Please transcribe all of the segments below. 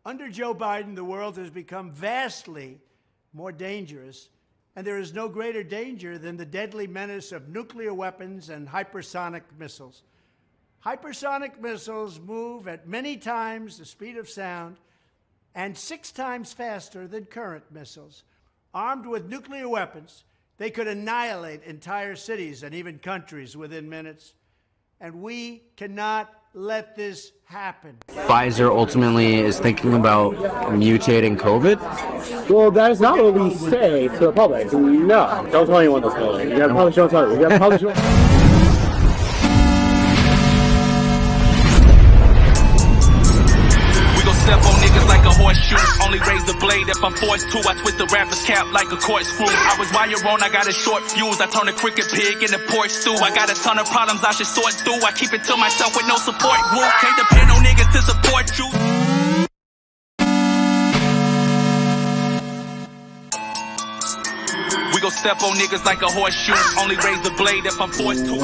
Under Joe Biden, the world has become vastly more dangerous, and there is no greater danger than the deadly menace of nuclear weapons and hypersonic missiles. Hypersonic missiles move at many times the speed of sound and 6 times faster than current missiles. Armed with nuclear weapons, they could annihilate entire cities and even countries within minutes. And we cannot let this happen. Pfizer ultimately is thinking about mutating COVID? Well, that is not what we say to the public. No, don't tell anyone this. You gotta publish, don't tell you. You gotta publish. Step on niggas like a horseshoe. Only raise the blade if I'm forced to. I twist the rapper's cap like a corkscrew. I was wire on, I got a short fuse. I turn a cricket pig into pork stew. I got a ton of problems I should sort through. I keep it to myself with no support group. Can't depend on niggas to support you. We gon' step on niggas like a horseshoe. Only raise the blade if I'm forced to.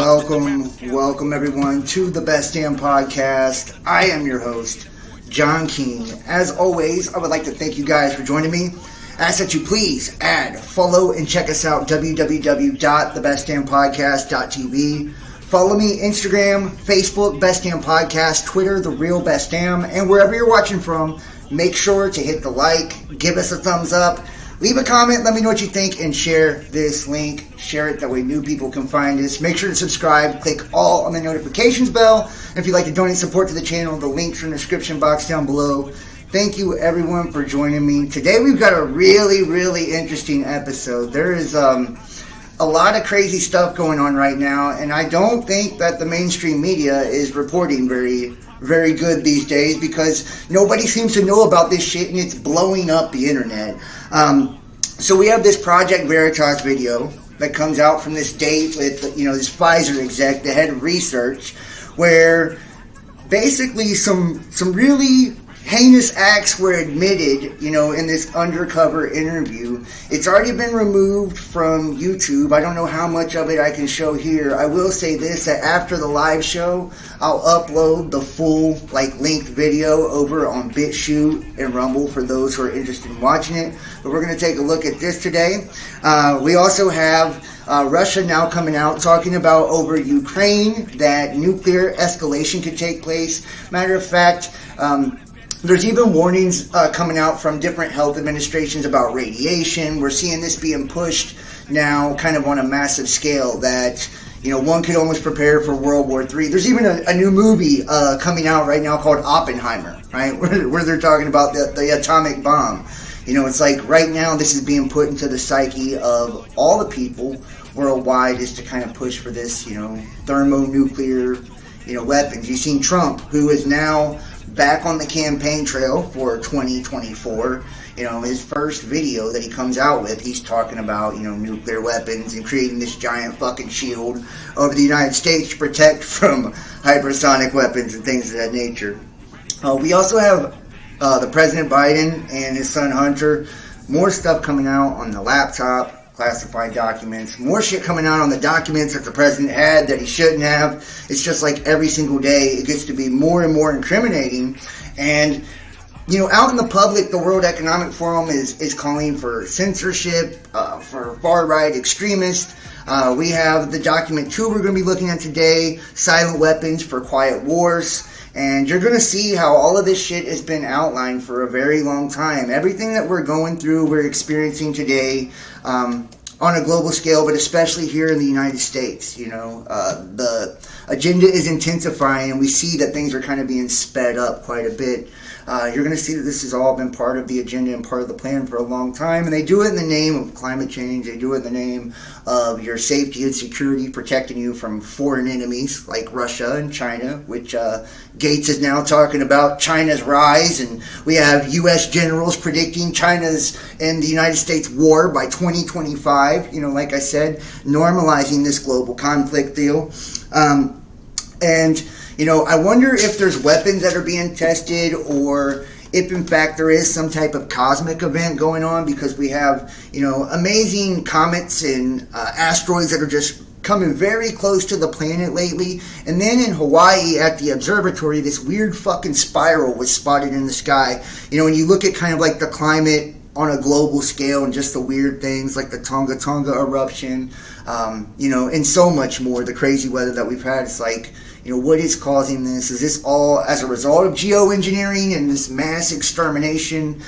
Welcome everyone to the Best Damn Podcast. I am your host, John King. As always, I would like to thank you guys for joining me. I ask that you please add, follow, and check us out, www.thebestdampodcast.tv. Follow me, Instagram, Facebook, Best Damn Podcast, Twitter, The Real Best Damn, and wherever you're watching from, make sure to hit the like, give us a thumbs up, leave a comment, let me know what you think, and share this link. Share it, that way new people can find us. Make sure to subscribe, click all on the notifications bell. And if you'd like to donate support to the channel, the links are in the description box down below. Thank you everyone for joining me. Today we've got a really interesting episode. There is a lot of crazy stuff going on right now, and I don't think that the mainstream media is reporting very good these days, because nobody seems to know about this shit and it's blowing up the internet. So we have this Project Veritas video that comes out from this date with, this Pfizer exec, the head of research, where basically some really heinous acts were admitted, in this undercover interview. It's already been removed from YouTube. I don't know how much of it I can show here. I will say this, that after the live show, I'll upload the full, length video over on BitChute and Rumble for those who are interested in watching it. But we're going to take a look at this today. We also have Russia now coming out talking about over Ukraine that nuclear escalation could take place. Matter of fact, there's even warnings coming out from different health administrations about radiation. We're seeing this being pushed now kind of on a massive scale that, one could almost prepare for World War III. There's even a new movie coming out right now called Oppenheimer, right, where they're talking about the atomic bomb. It's like right now this is being put into the psyche of all the people worldwide, is to kind of push for this, thermonuclear, weapons. You've seen Trump, who is now back on the campaign trail for 2024. His first video that he comes out with, he's talking about, nuclear weapons and creating this giant fucking shield over the United States to protect from hypersonic weapons and things of that nature. We also have the President Biden and his son Hunter. More stuff coming out on the laptop, classified documents, more shit coming out on the documents that the president had that he shouldn't have. It's just like every single day it gets to be more and more incriminating. And out in the public, the World Economic Forum is calling for censorship, for far-right extremists. We have the document 2 we're going to be looking at today, Silent Weapons for Quiet Wars. And you're going to see how all of this shit has been outlined for a very long time. Everything that we're going through, we're experiencing today on a global scale, but especially here in the United States. The agenda is intensifying, and we see that things are kind of being sped up quite a bit. You're going to see that this has all been part of the agenda and part of the plan for a long time. And they do it in the name of climate change. They do it in the name of your safety and security, protecting you from foreign enemies like Russia and China, which Gates is now talking about China's rise. And we have U.S. generals predicting China's and the United States war by 2025. Like I said, normalizing this global conflict deal. I wonder if there's weapons that are being tested, or if in fact there is some type of cosmic event going on, because we have, amazing comets and asteroids that are just coming very close to the planet lately. And then in Hawaii at the observatory, this weird fucking spiral was spotted in the sky. You know, when you look at kind of like the climate on a global scale and just the weird things like the Tonga Tonga eruption, you know, and so much more, the crazy weather that we've had, it's like, you know, what is causing this? Is this all as a result of geoengineering and this mass extermination,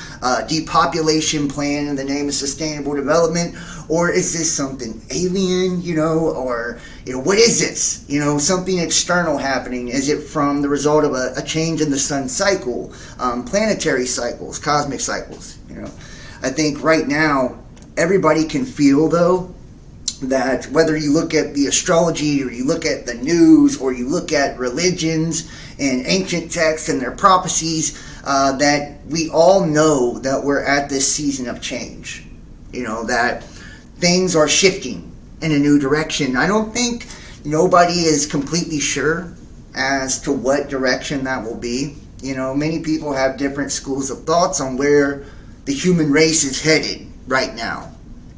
depopulation plan in the name of sustainable development? Or is this something alien, you know, or, you know, what is this? You know, something external happening? Is it from the result of a change in the sun's cycle, planetary cycles, cosmic cycles, you know? I think right now, everybody can feel, though, that whether you look at the astrology or you look at the news or you look at religions and ancient texts and their prophecies, that we all know that we're at this season of change. You know, that things are shifting in a new direction. I don't think nobody is completely sure as to what direction that will be. You know, many people have different schools of thoughts on where the human race is headed right now.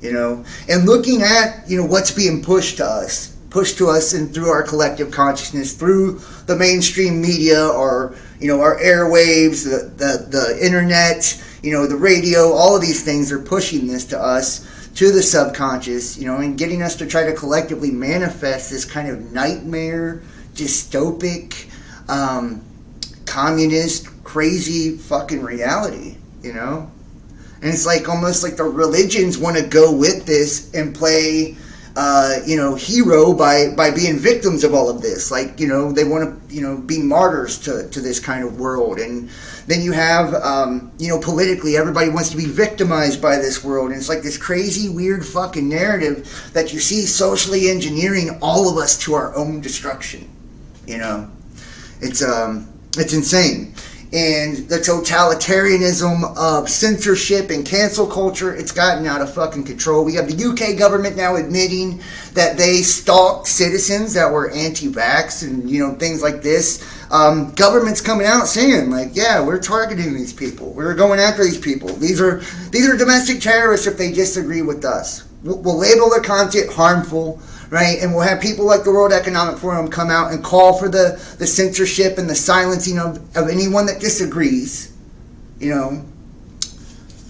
You know, and looking at, you know, what's being pushed to us and through our collective consciousness, through the mainstream media, or, you know, our airwaves, the internet, you know, the radio, all of these things are pushing this to us, to the subconscious, you know, and getting us to try to collectively manifest this kind of nightmare, dystopic, communist, crazy fucking reality, you know? And it's like almost like the religions want to go with this and play, you know, hero by being victims of all of this. Like, you know, they want to, you know, be martyrs to this kind of world. And then you have, you know, politically, everybody wants to be victimized by this world. And it's like this crazy, weird fucking narrative that you see socially engineering all of us to our own destruction. You know, it's insane. And the totalitarianism of censorship and cancel culture, it's gotten out of fucking control. We have the UK government now admitting that they stalked citizens that were anti-vax and, you know, things like this. Government's coming out saying, like, yeah, we're targeting these people. We're going after these people. These are domestic terrorists if they disagree with us. We'll label their content harmful. Right, and we'll have people like the World Economic Forum come out and call for the censorship and the silencing of anyone that disagrees, you know,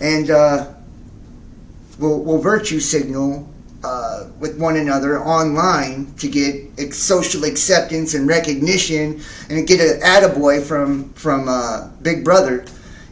and we'll virtue signal with one another online to get social acceptance and recognition, and get an attaboy from Big Brother,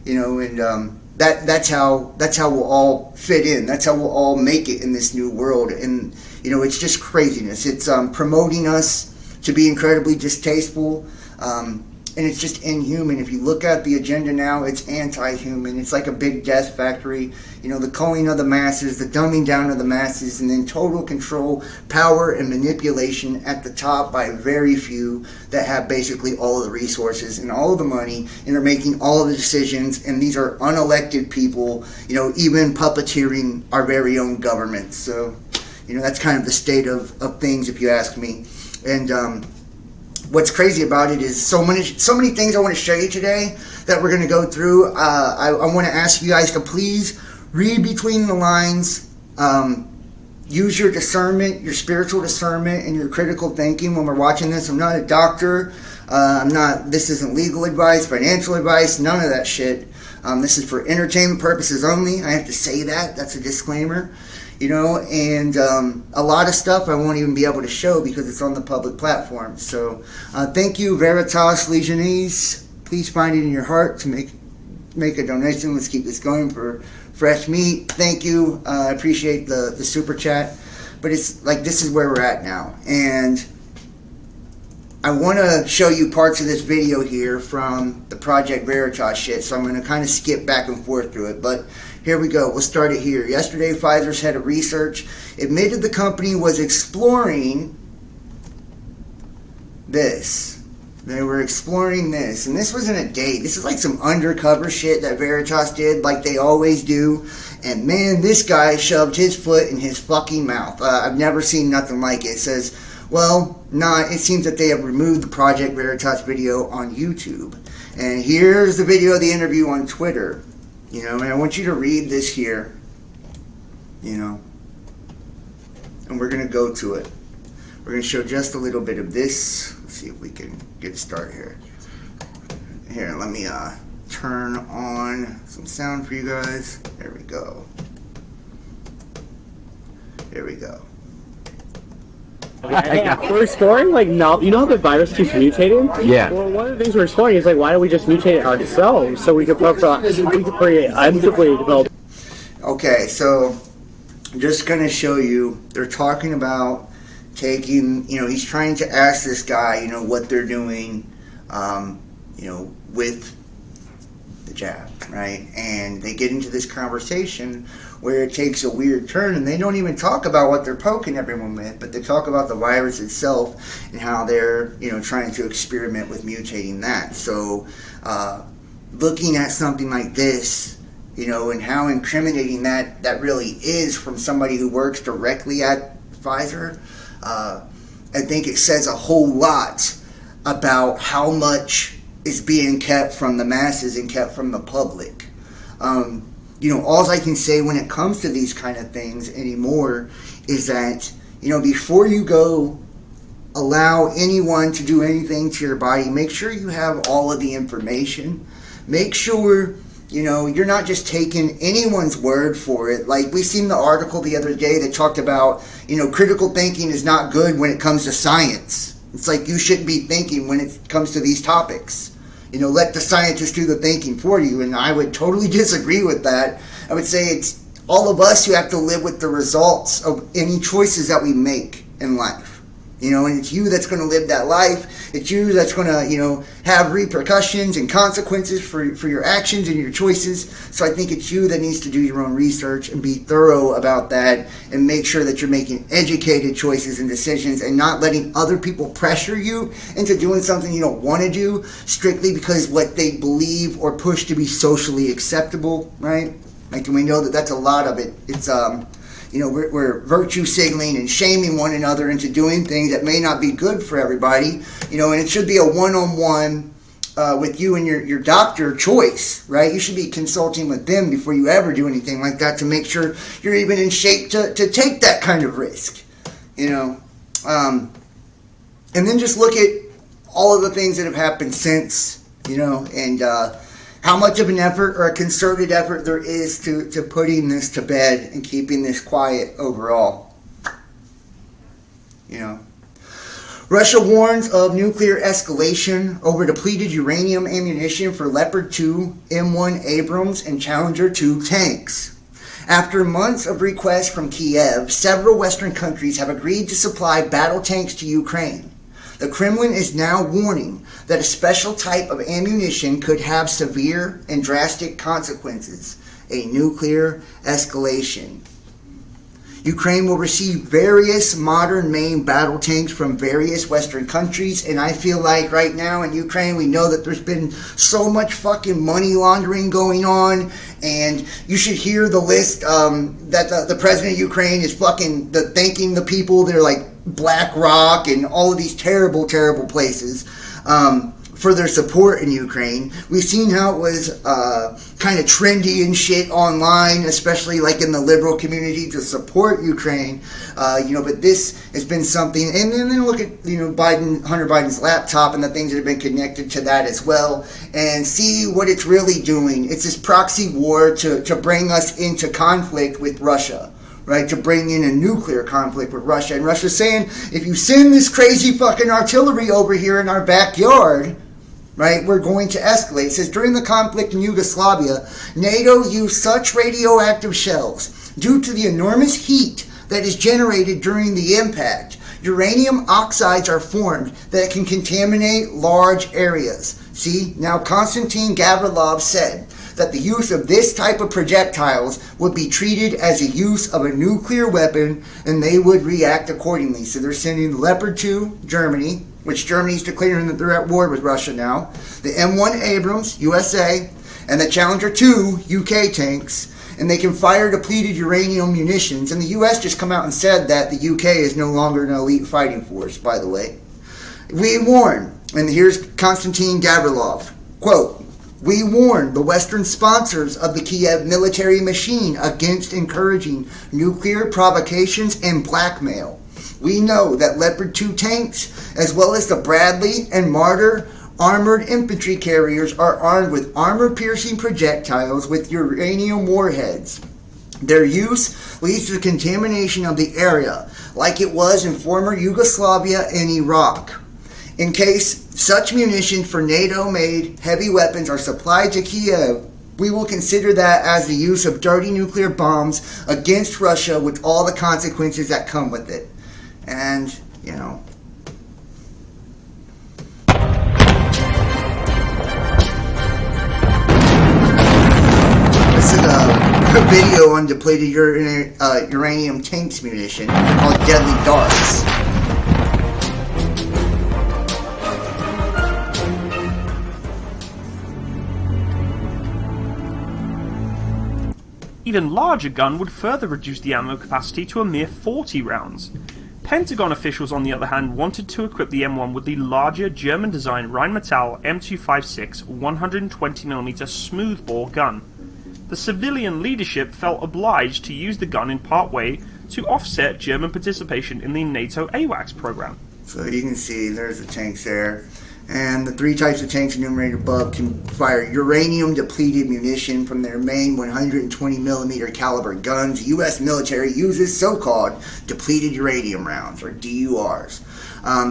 you know, and that's how we'll all fit in. That's how we'll all make it in this new world. And you know, it's just craziness. It's promoting us to be incredibly distasteful, and it's just inhuman. If you look at the agenda now, it's anti-human. It's like a big death factory. You know, the culling of the masses, the dumbing down of the masses, and then total control, power, and manipulation at the top by very few that have basically all of the resources and all of the money and are making all of the decisions. And these are unelected people, you know, even puppeteering our very own government. So, you know, that's kind of the state of things, if you ask me. And what's crazy about it is so many things I want to show you today that we're going to go through. I want to ask you guys to please read between the lines. Use your discernment, your spiritual discernment, and your critical thinking when we're watching this. I'm not a doctor. This isn't legal advice, financial advice, none of that shit. This is for entertainment purposes only. I have to say that. That's a disclaimer. You know, and a lot of stuff I won't even be able to show because it's on the public platform. So thank you, Veritas Legionnaires. Please find it in your heart to make a donation. Let's keep this going for fresh meat. Thank you. I appreciate the super chat. But it's like, this is where we're at now. And I want to show you parts of this video here from the Project Veritas shit. So I'm going to kind of skip back and forth through it. But here we go. We'll start it here. Yesterday, Pfizer's head of research admitted the company was exploring this. They were exploring this. And this wasn't a date. This is like some undercover shit that Veritas did like they always do. And man, this guy shoved his foot in his fucking mouth. I've never seen nothing like it. It says, well, it seems that they have removed the Project Veritas video on YouTube. And here's the video of the interview on Twitter. You know, and I want you to read this here, you know, and we're going to go to it. We're going to show just a little bit of this. Let's see if we can get a start here. Here, let me turn on some sound for you guys. There we go. There we go. We're exploring, like, you know how the virus keeps mutating? Yeah. Well, one of the things we're exploring is, like, why don't we just mutate it ourselves so we could preemptively develop. Okay, so I'm just going to show you, they're talking about taking, he's trying to ask this guy, what they're doing, with the jab, right? And they get into this conversation where it takes a weird turn, and they don't even talk about what they're poking everyone with, but they talk about the virus itself and how they're, trying to experiment with mutating that. So, looking at something like this, and how incriminating that really is from somebody who works directly at Pfizer, I think it says a whole lot about how much is being kept from the masses and kept from the public. All I can say when it comes to these kind of things anymore is that, before you go allow anyone to do anything to your body, make sure you have all of the information. Make sure, you're not just taking anyone's word for it. Like, we seen the article the other day that talked about, critical thinking is not good when it comes to science. It's like you shouldn't be thinking when it comes to these topics. Let the scientists do the thinking for you, and I would totally disagree with that. I would say it's all of us who have to live with the results of any choices that we make in life. And it's you that's going to live that life. It's you that's going to, have repercussions and consequences for your actions and your choices. So I think it's you that needs to do your own research and be thorough about that and make sure that you're making educated choices and decisions and not letting other people pressure you into doing something you don't want to do strictly because what they believe or push to be socially acceptable, right? Like, and we know that that's a lot of it. It's, we're virtue signaling and shaming one another into doing things that may not be good for everybody, and it should be a one-on-one with you and your doctor choice, right? You should be consulting with them before you ever do anything like that to make sure you're even in shape to take that kind of risk, and then just look at all of the things that have happened since, and how much of an effort or a concerted effort there is to putting this to bed and keeping this quiet overall. Russia warns of nuclear escalation over depleted uranium ammunition for Leopard 2, M1 Abrams, and Challenger 2 tanks. After months of requests from Kiev, several Western countries have agreed to supply battle tanks to Ukraine. The Kremlin is now warning that a special type of ammunition could have severe and drastic consequences, a nuclear escalation. Ukraine will receive various modern main battle tanks from various Western countries, and I feel like right now in Ukraine we know that there's been so much fucking money laundering going on, and you should hear the list that the president of Ukraine is fucking thanking the people. They're like BlackRock and all of these terrible, terrible places for their support in Ukraine. We've seen how it was kind of trendy and shit online, especially like in the liberal community, to support Ukraine. But this has been something. And then look at Hunter Biden's laptop and the things that have been connected to that as well, and see what it's really doing. It's this proxy war to bring us into conflict with Russia. Right, to bring in a nuclear conflict with Russia. And Russia's saying, if you send this crazy fucking artillery over here in our backyard, right, we're going to escalate. It says, during the conflict in Yugoslavia, NATO used such radioactive shells due to the enormous heat that is generated during the impact. Uranium oxides are formed that can contaminate large areas. See, now Konstantin Gavrilov said that the use of this type of projectiles would be treated as a use of a nuclear weapon, and they would react accordingly. So they're sending the Leopard 2, Germany, which Germany's declaring that they're at war with Russia now, the M1 Abrams, USA, and the Challenger 2, UK tanks, and they can fire depleted uranium munitions. And the US just come out and said that the UK is no longer an elite fighting force, by the way. We warn, and here's Konstantin Gavrilov, quote, "We warn the Western sponsors of the Kiev military machine against encouraging nuclear provocations and blackmail. We know that Leopard 2 tanks, as well as the Bradley and Martyr armored infantry carriers, are armed with armor-piercing projectiles with uranium warheads. Their use leads to the contamination of the area, like it was in former Yugoslavia and Iraq. In case such munitions for NATO-made heavy weapons are supplied to Kiev, we will consider that as the use of dirty nuclear bombs against Russia with all the consequences that come with it. And, you know, this is a video on depleted uranium tanks munition called Deadly Darts. Even larger gun would further reduce the ammo capacity to a mere 40 rounds. Pentagon officials, on the other hand, wanted to equip the M1 with the larger German-designed Rheinmetall M256 120mm smoothbore gun. The civilian leadership felt obliged to use the gun in part way to offset German participation in the NATO AWACS program. So you can see there's the tanks there. And the three types of tanks enumerated above can fire uranium-depleted munition from their main 120mm caliber guns. The U.S. military uses so-called depleted uranium rounds, or DURs.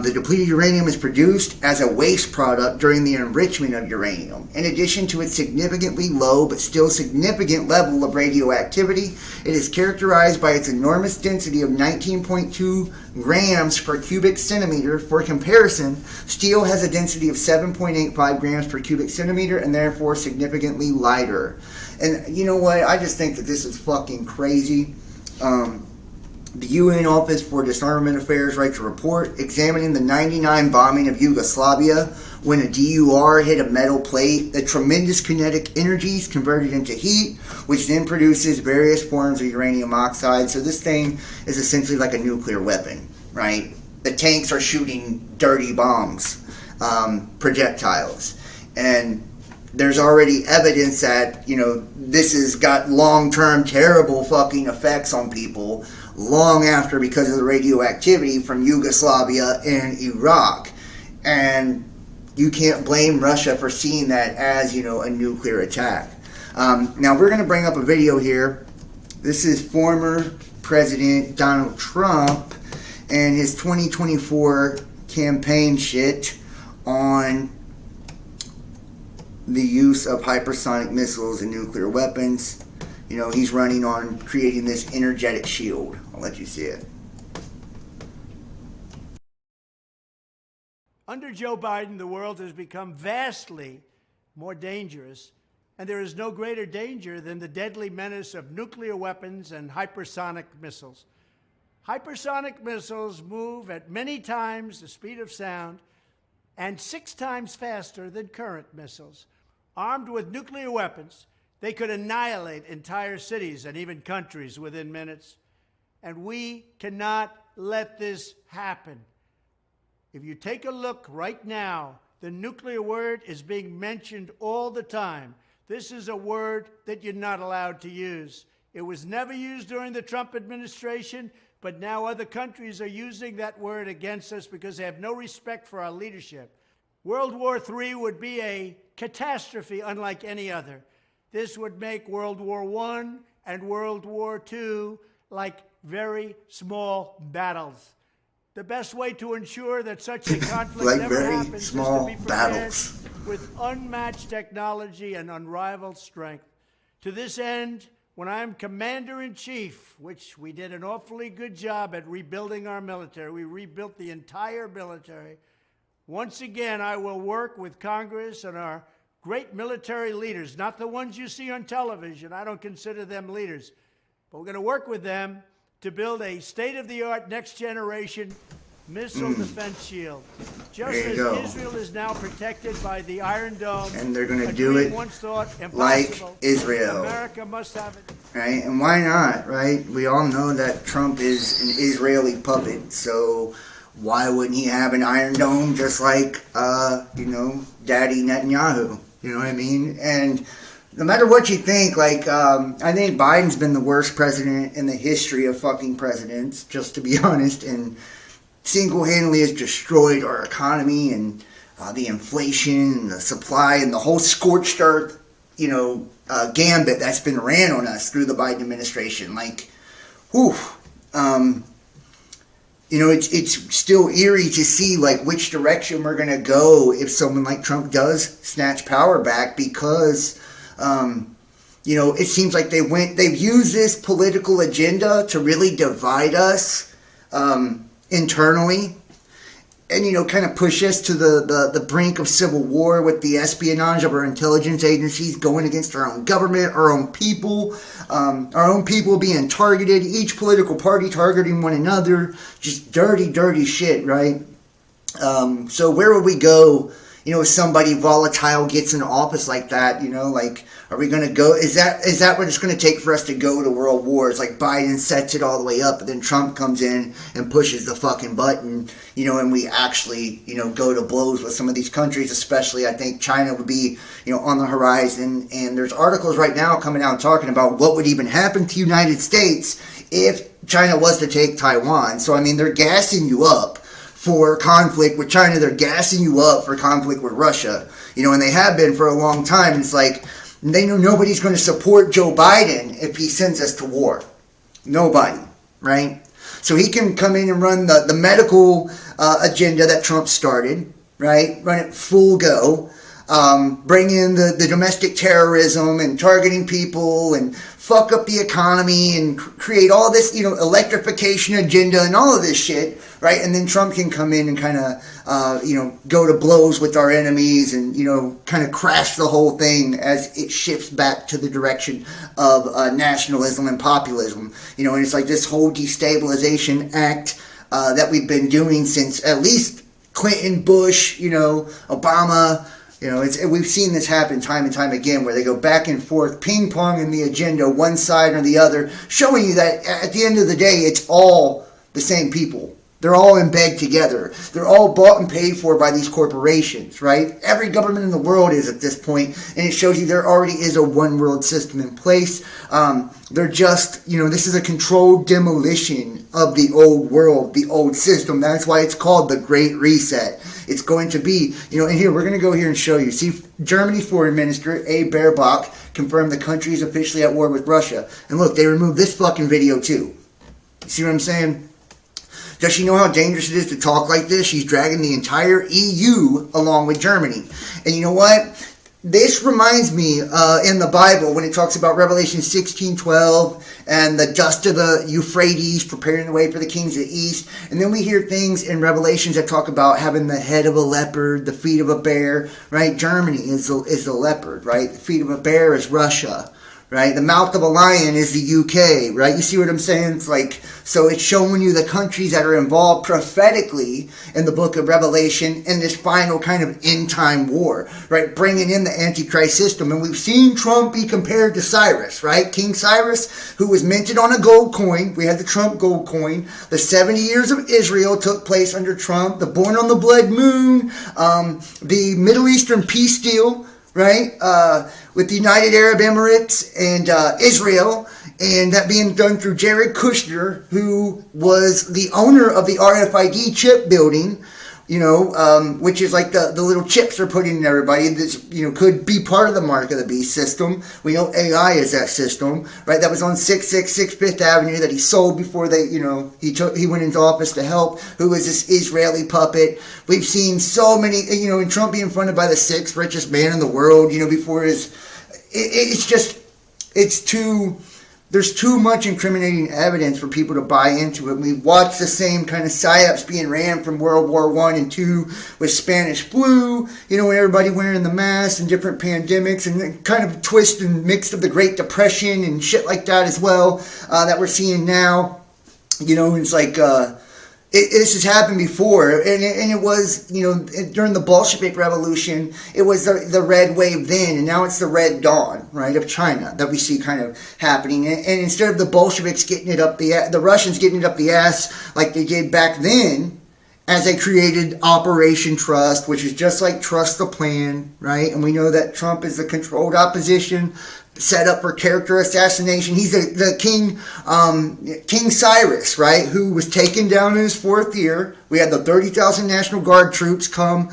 The depleted uranium is produced as a waste product during the enrichment of uranium. In addition to its significantly low but still significant level of radioactivity, it is characterized by its enormous density of 19.2 grams per cubic centimeter. For comparison, steel has a density of 7.85 grams per cubic centimeter and therefore significantly lighter. And you know what? I just think that this is fucking crazy. The UN Office for Disarmament Affairs writes a report examining the 99 bombing of Yugoslavia when a DUR hit a metal plate. The tremendous kinetic energy is converted into heat, which then produces various forms of uranium oxide. So this thing is essentially like a nuclear weapon, right? The tanks are shooting dirty bombs, projectiles. And there's already evidence that, you know, this has got long-term terrible fucking effects on people long after because of the radioactivity from Yugoslavia and Iraq. And you can't blame Russia for seeing that as, you know, a nuclear attack. Now we're going to bring up a video here. This is former President Donald Trump and his 2024 campaign shit on the use of hypersonic missiles and nuclear weapons. You know, he's running on creating this energetic shield. I'll let you see it. Under Joe Biden, the world has become vastly more dangerous, and there is no greater danger than the deadly menace of nuclear weapons and hypersonic missiles. Hypersonic missiles move at many times the speed of sound and 6 times faster than current missiles. Armed with nuclear weapons, they could annihilate entire cities and even countries within minutes. And we cannot let this happen. If you take a look right now, the nuclear word is being mentioned all the time. This is a word that you're not allowed to use. It was never used during the Trump administration, but now other countries are using that word against us because they have no respect for our leadership. World War III would be a catastrophe unlike any other. This would make World War I and World War II like very small battles. The best way to ensure that such a conflict like never very happens small is to be battles. prepared with unmatched technology and unrivaled strength. To this end, when I'm Commander-in-Chief, which we did an awfully good job at rebuilding our military, we rebuilt the entire military. Once again, I will work with Congress and our great military leaders, not the ones you see on television. I don't consider them leaders. But we're going to work with them to build a state-of-the-art, next-generation missile defense shield. Just as Israel is now protected by the Iron Dome. And they're going to do it like Israel. America must have it. Right? And why not, right? We all know that Trump is an Israeli puppet, so why wouldn't he have an Iron Dome just like, you know, Daddy Netanyahu? You know what I mean? And no matter what you think, like, I think Biden's been the worst president in the history of fucking presidents, just to be honest. And single-handedly has destroyed our economy and the inflation and the supply and the whole scorched earth, gambit that's been ran on us through the Biden administration. Like, whew. It's still eerie to see like which direction we're gonna go if someone like Trump does snatch power back, because it seems like they've used this political agenda to really divide us internally, and kind of push us to the brink of civil war with the espionage of our intelligence agencies going against our own government, our own people being targeted, each political party targeting one another, just dirty shit, right? So where would we go, if somebody volatile gets in office like that? Are we going to go, is that what it's going to take for us to go to world wars? Like Biden sets it all the way up, and then Trump comes in and pushes the fucking button, and we actually, go to blows with some of these countries, especially I think China would be, on the horizon. And there's articles right now coming out talking about what would even happen to the United States if China was to take Taiwan. So, they're gassing you up for conflict with China. They're gassing you up for conflict with Russia, and they have been for a long time. It's like, they know nobody's going to support Joe Biden if he sends us to war. Nobody, right? So he can come in and run the medical agenda that Trump started, right? Run it full go. Bring in the domestic terrorism and targeting people and fuck up the economy and create all this, electrification agenda and all of this shit, right? And then Trump can come in and kind of, go to blows with our enemies and, kind of crash the whole thing as it shifts back to the direction of nationalism and populism. And it's like this whole destabilization act that we've been doing since at least Clinton, Bush, Obama. We've seen this happen time and time again, where they go back and forth, ping pong in the agenda, one side or the other, showing you that at the end of the day, it's all the same people. They're all in bed together. They're all bought and paid for by these corporations, right? Every government in the world is at this point, and it shows you there already is a one world system in place. They're just, this is a controlled demolition of the old world, the old system. That's why it's called the Great Reset. It's going to be, and here, we're going to go here and show you. See, Germany's foreign minister, A. Baerbock, confirmed the country is officially at war with Russia. And look, they removed this fucking video too. You see what I'm saying? Does she know how dangerous it is to talk like this? She's dragging the entire EU along with Germany. And you know what? This reminds me in the Bible when it talks about Revelation 16:12 and the dust of the Euphrates preparing the way for the kings of the east. And then we hear things in Revelations that talk about having the head of a leopard, the feet of a bear, right? Germany is the leopard, right? The feet of a bear is Russia, right? The mouth of a lion is the UK, right? You see what I'm saying? It's like, so it's showing you the countries that are involved prophetically in the book of Revelation in this final kind of end time war, right? Bringing in the Antichrist system. And we've seen Trump be compared to Cyrus, right? King Cyrus, who was minted on a gold coin. We had the Trump gold coin. The 70 years of Israel took place under Trump. The born on the blood moon, the Middle Eastern peace deal, right? With the United Arab Emirates and Israel, and that being done through Jared Kushner, who was the owner of the RFID chip building, which is like the little chips they're putting in everybody. This, could be part of the Mark of the Beast system. We know AI is that system, right? That was on 666 Fifth Avenue that he sold before they, he went into office to help. Who was this Israeli puppet? We've seen so many, and Trump being funded by the sixth richest man in the world, before his, there's too much incriminating evidence for people to buy into it. We watched the same kind of psyops being ran from World War I and II with Spanish flu, when everybody wearing the mask and different pandemics, and kind of twist and mixed of the Great Depression and shit like that as well, that we're seeing now. It's like, this has happened before, and it was, during the Bolshevik Revolution, it was the red wave then, and now it's the red dawn, right, of China that we see kind of happening. And instead of the Bolsheviks getting it up the Russians getting it up the ass like they did back then, as they created Operation Trust, which is just like Trust the Plan, right? And we know that Trump is the controlled opposition, set up for character assassination. He's the king, King Cyrus, right, who was taken down in his 4th year. We had the 30,000 National Guard troops come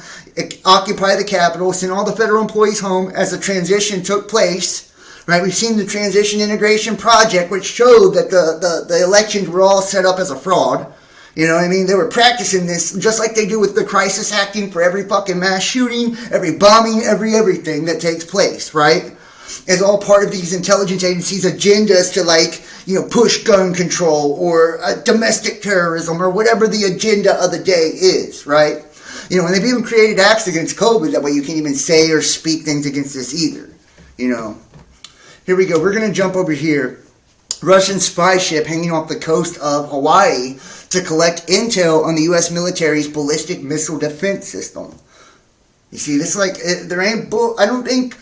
occupy the Capitol, send all the federal employees home as the transition took place. Right, we've seen the Transition Integration Project, which showed that the elections were all set up as a fraud. You know what I mean? They were practicing this just like they do with the crisis acting for every fucking mass shooting, every bombing, everything that takes place, right? It's all part of these intelligence agencies' agendas to, like, you know, push gun control or domestic terrorism or whatever the agenda of the day is, right? You know, and they've even created acts against COVID. That way you can't even say or speak things against this either, you know. Here we go. We're going to jump over here. Russian spy ship hanging off the coast of Hawaii to collect intel on the U.S. military's ballistic missile defense system. You see, this like there ain't I don't think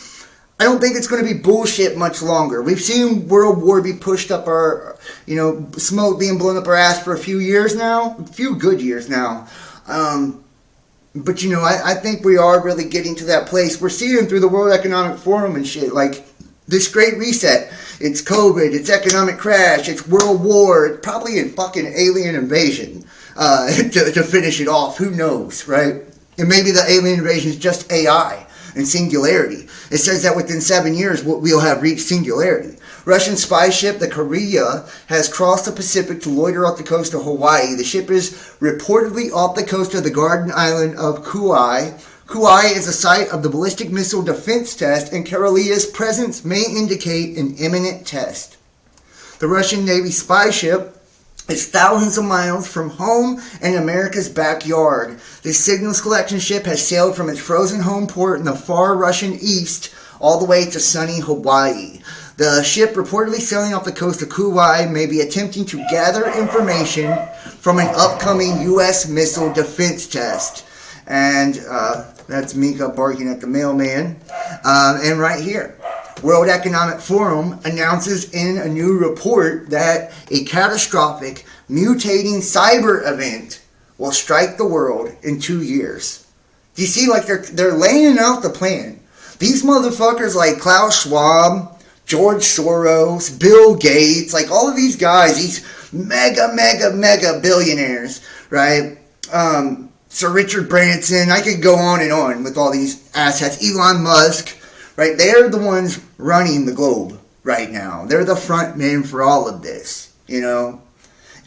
it's going to be bullshit much longer. We've seen World War be pushed up our, you know, smoke being blown up our ass for a few years now, a few good years now. But you know, I think we are really getting to that place. We're seeing through the World Economic Forum and shit, like, this great reset. It's COVID, it's economic crash, it's world war, it's probably a fucking alien invasion to finish it off. Who knows, right? And maybe the alien invasion is just AI and singularity. It says that within 7 years we'll have reached singularity. Russian spy ship, the Korea, has crossed the Pacific to loiter off the coast of Hawaii. The ship is reportedly off the coast of the Garden Island of Kauai. Kauai is the site of the ballistic missile defense test, and Karelia's presence may indicate an imminent test. The Russian Navy spy ship is thousands of miles from home and America's backyard. This signals collection ship has sailed from its frozen home port in the far Russian east all the way to sunny Hawaii. The ship, reportedly sailing off the coast of Kauai, may be attempting to gather information from an upcoming U.S. missile defense test. And that's Mika barking at the mailman. And right here, World Economic Forum announces in a new report that a catastrophic, mutating cyber event will strike the world in 2 years. Do you see, like, they're laying out the plan. These motherfuckers like Klaus Schwab, George Soros, Bill Gates, like all of these guys, these mega billionaires, right? Sir Richard Branson, I could go on and on with all these assets. Elon Musk, right? They're the ones running the globe right now. They're the front men for all of this, you know?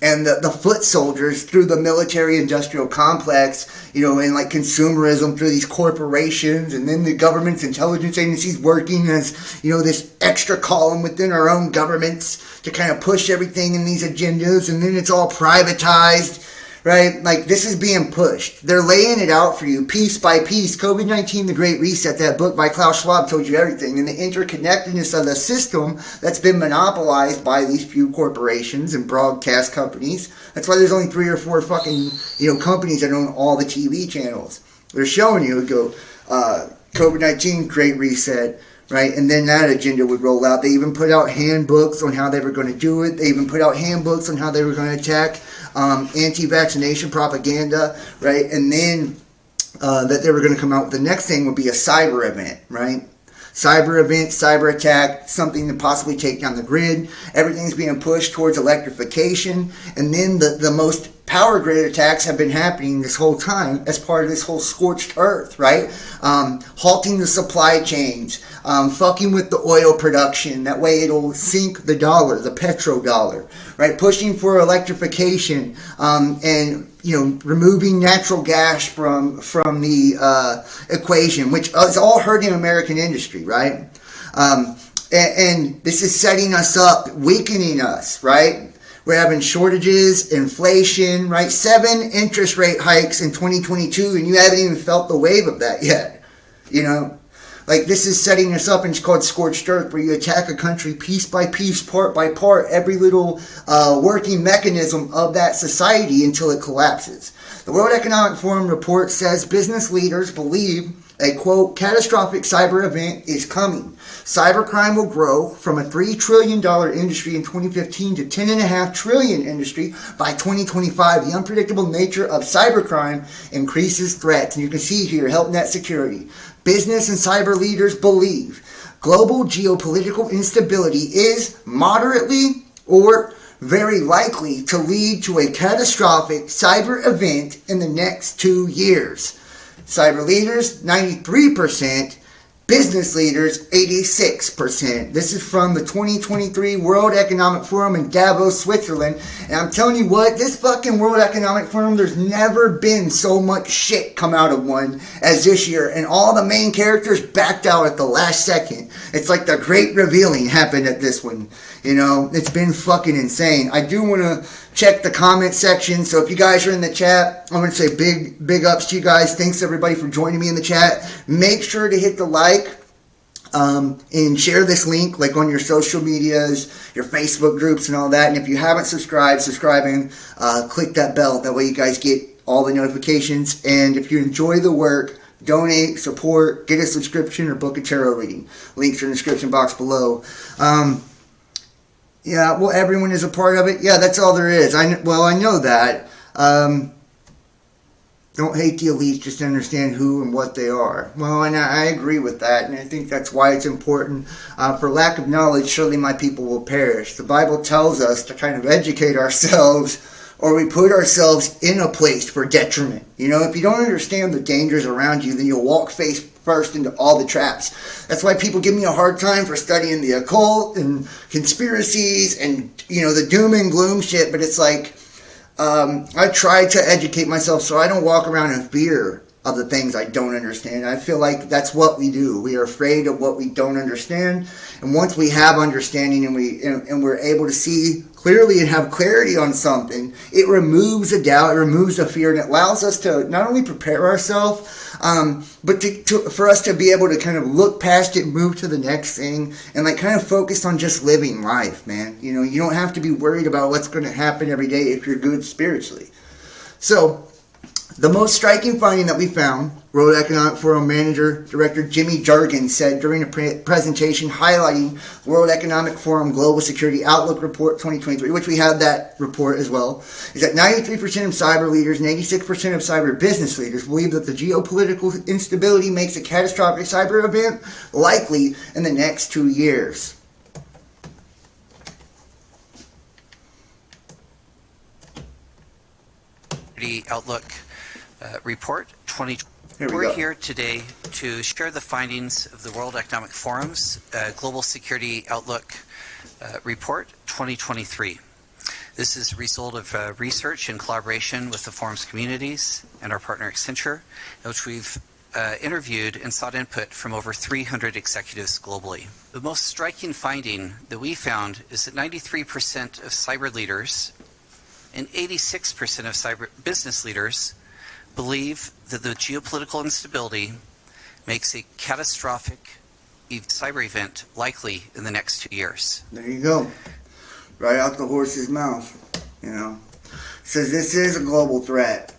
And the foot soldiers through the military-industrial complex, you know, and like consumerism through these corporations, and then the government's intelligence agencies working as, you know, this extra column within our own governments to kind of push everything in these agendas, and then it's all privatized. Right? Like, this is being pushed. They're laying it out for you piece by piece. COVID-19, The Great Reset, that book by Klaus Schwab told you everything. And the interconnectedness of the system that's been monopolized by these few corporations and broadcast companies. That's why there's only 3 or 4 fucking, you know, companies that own all the TV channels. They're showing you, go, COVID-19, Great Reset. Right, and then that agenda would roll out. They even put out handbooks on how they were going to do it. They even put out handbooks on how they were going to attack anti-vaccination propaganda, right? And then that they were going to come out with the next thing would be a cyber event, right? Cyber event, cyber attack, something to possibly take down the grid. Everything's being pushed towards electrification. And then the most power grid attacks have been happening this whole time as part of this whole scorched earth, right? Halting the supply chains, fucking with the oil production. That way it'll sink the dollar, the petrodollar, right? Pushing for electrification, and, you know, removing natural gas from the equation, which is all hurting American industry, right? And this is setting us up, weakening us, right? We're having shortages, inflation, right? 7 interest rate hikes in 2022, and you haven't even felt the wave of that yet. You know, like, this is setting us up, and it's called scorched earth, where you attack a country piece by piece, part by part, every little working mechanism of that society until it collapses. The World Economic Forum report says business leaders believe a, quote, catastrophic cyber event is coming. Cybercrime will grow from a $3 trillion industry in 2015 to $10.5 trillion industry by 2025. The unpredictable nature of cybercrime increases threats. And you can see here, HelpNet Security. Business and cyber leaders believe global geopolitical instability is moderately or very likely to lead to a catastrophic cyber event in the next 2 years. Cyber leaders, 93%. Business leaders, 86%. This is from the 2023 World Economic Forum in Davos, Switzerland. And I'm telling you what, this fucking World Economic Forum, there's never been so much shit come out of one as this year. And all the main characters backed out at the last second. It's like the great revealing happened at this one. You know, it's been fucking insane. I do want to check the comment section. So if you guys are in the chat, I want to say big ups to you guys. Thanks everybody for joining me in the chat. Make sure to hit the like and share this link like on your social medias, your Facebook groups and all that. And if you haven't subscribing, click that bell. That way you guys get all the notifications. And if you enjoy the work, donate, support, get a subscription, or book a tarot reading. Links are in the description box below. Yeah, well, everyone is a part of it. Yeah, that's all there is. I know that. Don't hate the elites, just understand who and what they are. Well, and I agree with that, and I think that's why it's important. For lack of knowledge, surely my people will perish. The Bible tells us to kind of educate ourselves, or we put ourselves in a place for detriment. You know, if you don't understand the dangers around you, then you'll walk face first into all the traps. That's why people give me a hard time for studying the occult and conspiracies and, you know, the doom and gloom shit. But it's like, I try to educate myself so I don't walk around in fear of the things I don't understand. I feel like that's what we do. We are afraid of what we don't understand. And once we have understanding and we're able to see clearly and have clarity on something, it removes the doubt, it removes the fear, and it allows us to not only prepare ourselves, but for us to be able to kind of look past it, move to the next thing, and like kind of focus on just living life, man. You know, you don't have to be worried about what's going to happen every day if you're good spiritually. So, the most striking finding that we found, World Economic Forum Manager Director Jimmy Jargon said during a presentation highlighting World Economic Forum Global Security Outlook Report 2023, which we have that report as well, is that 93% of cyber leaders and 86% of cyber business leaders believe that the geopolitical instability makes a catastrophic cyber event likely in the next 2 years. Outlook Report 2020. We're here today to share the findings of the World Economic Forum's Global Security Outlook Report 2023. This is a result of research in collaboration with the forum's communities and our partner Accenture, in which we've interviewed and sought input from over 300 executives globally. The most striking finding that we found is that 93% of cyber leaders and 86% of cyber business leaders believe that the geopolitical instability makes a catastrophic cyber event likely in the next 2 years. There you go. Right out the horse's mouth, you know. Says this is a global threat.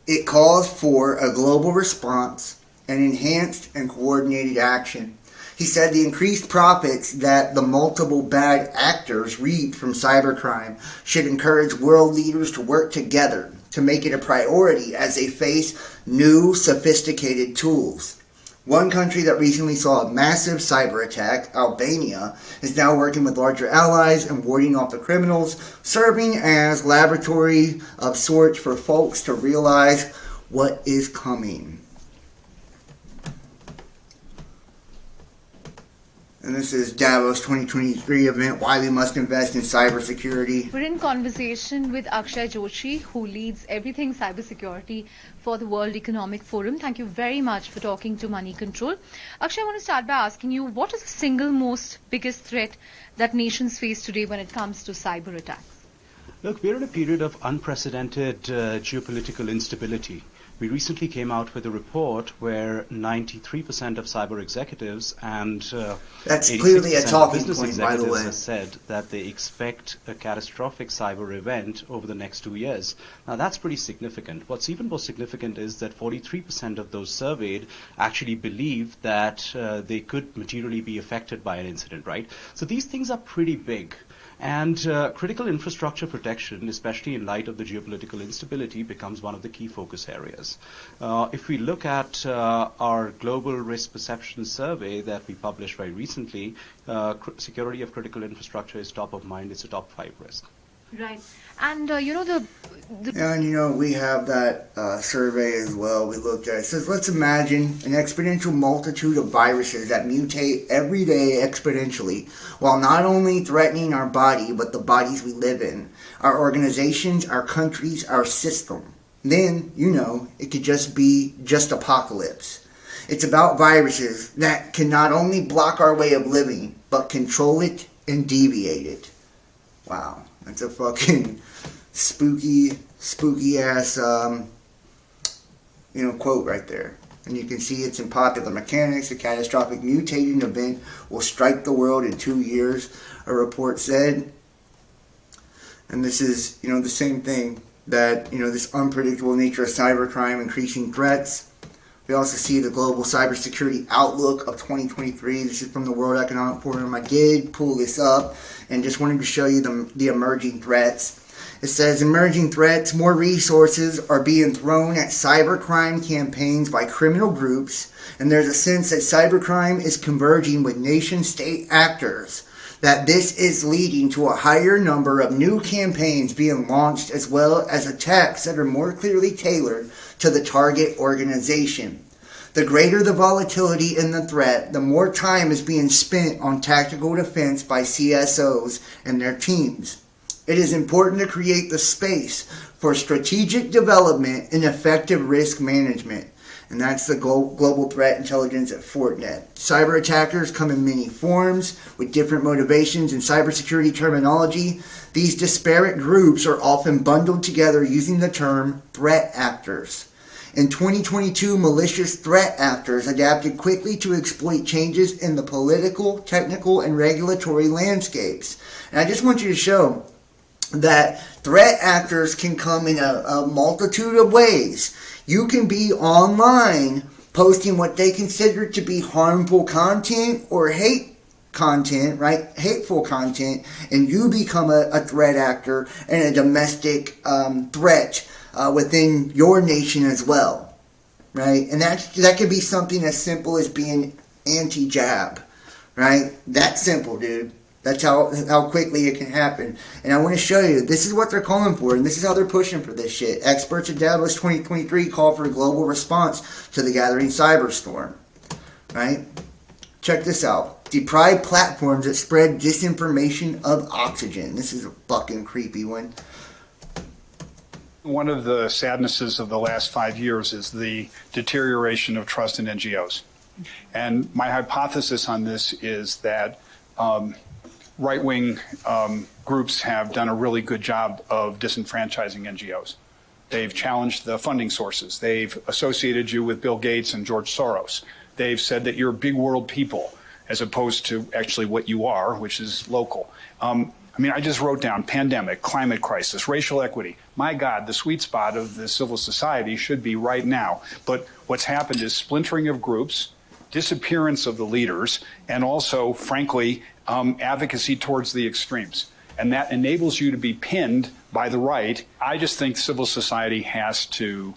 It calls for a global response and enhanced and coordinated action. He said the increased profits that the multiple bad actors reap from cybercrime should encourage world leaders to work together to make it a priority as they face new sophisticated tools. One country that recently saw a massive cyber attack, Albania, is now working with larger allies and warding off the criminals, serving as laboratory of sorts for folks to realize what is coming. And this is Davos 2023 event, why we must invest in cybersecurity. We're in conversation with Akshay Joshi, who leads everything cybersecurity for the World Economic Forum. Thank you very much for talking to Money Control. Akshay, I want to start by asking you, what is the single most biggest threat that nations face today when it comes to cyber attacks? Look, we're in a period of unprecedented geopolitical instability. We recently came out with a report where 93% of cyber executives and that's clearly a talking business point, by the way, have said that they expect a catastrophic cyber event over the next 2 years. Now, that's pretty significant. What's even more significant is that 43% of those surveyed actually believe that they could materially be affected by an incident, right? So these things are pretty big. And critical infrastructure protection, especially in light of the geopolitical instability, becomes one of the key focus areas. If we look at our global risk perception survey that we published very recently, security of critical infrastructure is top of mind. It's a top 5 risk. Right. And, you know, the And we have that survey as well. We looked at it. It says, let's imagine an exponential multitude of viruses that mutate every day exponentially, while not only threatening our body, but the bodies we live in, our organizations, our countries, our system. Then, it could just be apocalypse. It's about viruses that can not only block our way of living, but control it and deviate it. Wow. That's a fucking spooky ass, quote right there. And you can see it's in Popular Mechanics. A catastrophic mutating event will strike the world in 2 years, a report said. And this is, the same thing that, this unpredictable nature of cybercrime, increasing threats. We also see the global cybersecurity outlook of 2023. This is from the World Economic Forum. I did pull this up and just wanted to show you the emerging threats. It says, emerging threats, more resources are being thrown at cybercrime campaigns by criminal groups, and there's a sense that cybercrime is converging with nation-state actors, that this is leading to a higher number of new campaigns being launched, as well as attacks that are more clearly tailored to the target organization. The greater the volatility in the threat, the more time is being spent on tactical defense by CSOs and their teams. It is important to create the space for strategic development and effective risk management. And that's the global threat intelligence at Fortinet. Cyber attackers come in many forms with different motivations and cybersecurity terminology. These disparate groups are often bundled together using the term threat actors. In 2022, malicious threat actors adapted quickly to exploit changes in the political, technical, and regulatory landscapes. And I just want you to show that threat actors can come in a multitude of ways. You can be online posting what they consider to be harmful content or hate content, right? Hateful content, and you become a threat actor and a domestic threat within your nation as well, right? And that could be something as simple as being anti-jab, right? That's simple, dude. That's how quickly it can happen. And I want to show you, this is what they're calling for, and this is how they're pushing for this shit. Experts at Davos 2023 call for a global response to the gathering cyberstorm, right? Check this out. Deprive platforms that spread disinformation of oxygen. This is a fucking creepy one. One of the sadnesses of the last 5 years is the deterioration of trust in NGOs. And my hypothesis on this is that right-wing groups have done a really good job of disenfranchising NGOs. They've challenged the funding sources. They've associated you with Bill Gates and George Soros. They've said that you're big world people as opposed to actually what you are, which is local. I just wrote down pandemic, climate crisis, racial equity. My God, the sweet spot of the civil society should be right now. But what's happened is splintering of groups, disappearance of the leaders, and also, frankly, advocacy towards the extremes. And that enables you to be pinned by the right. I just think civil society has to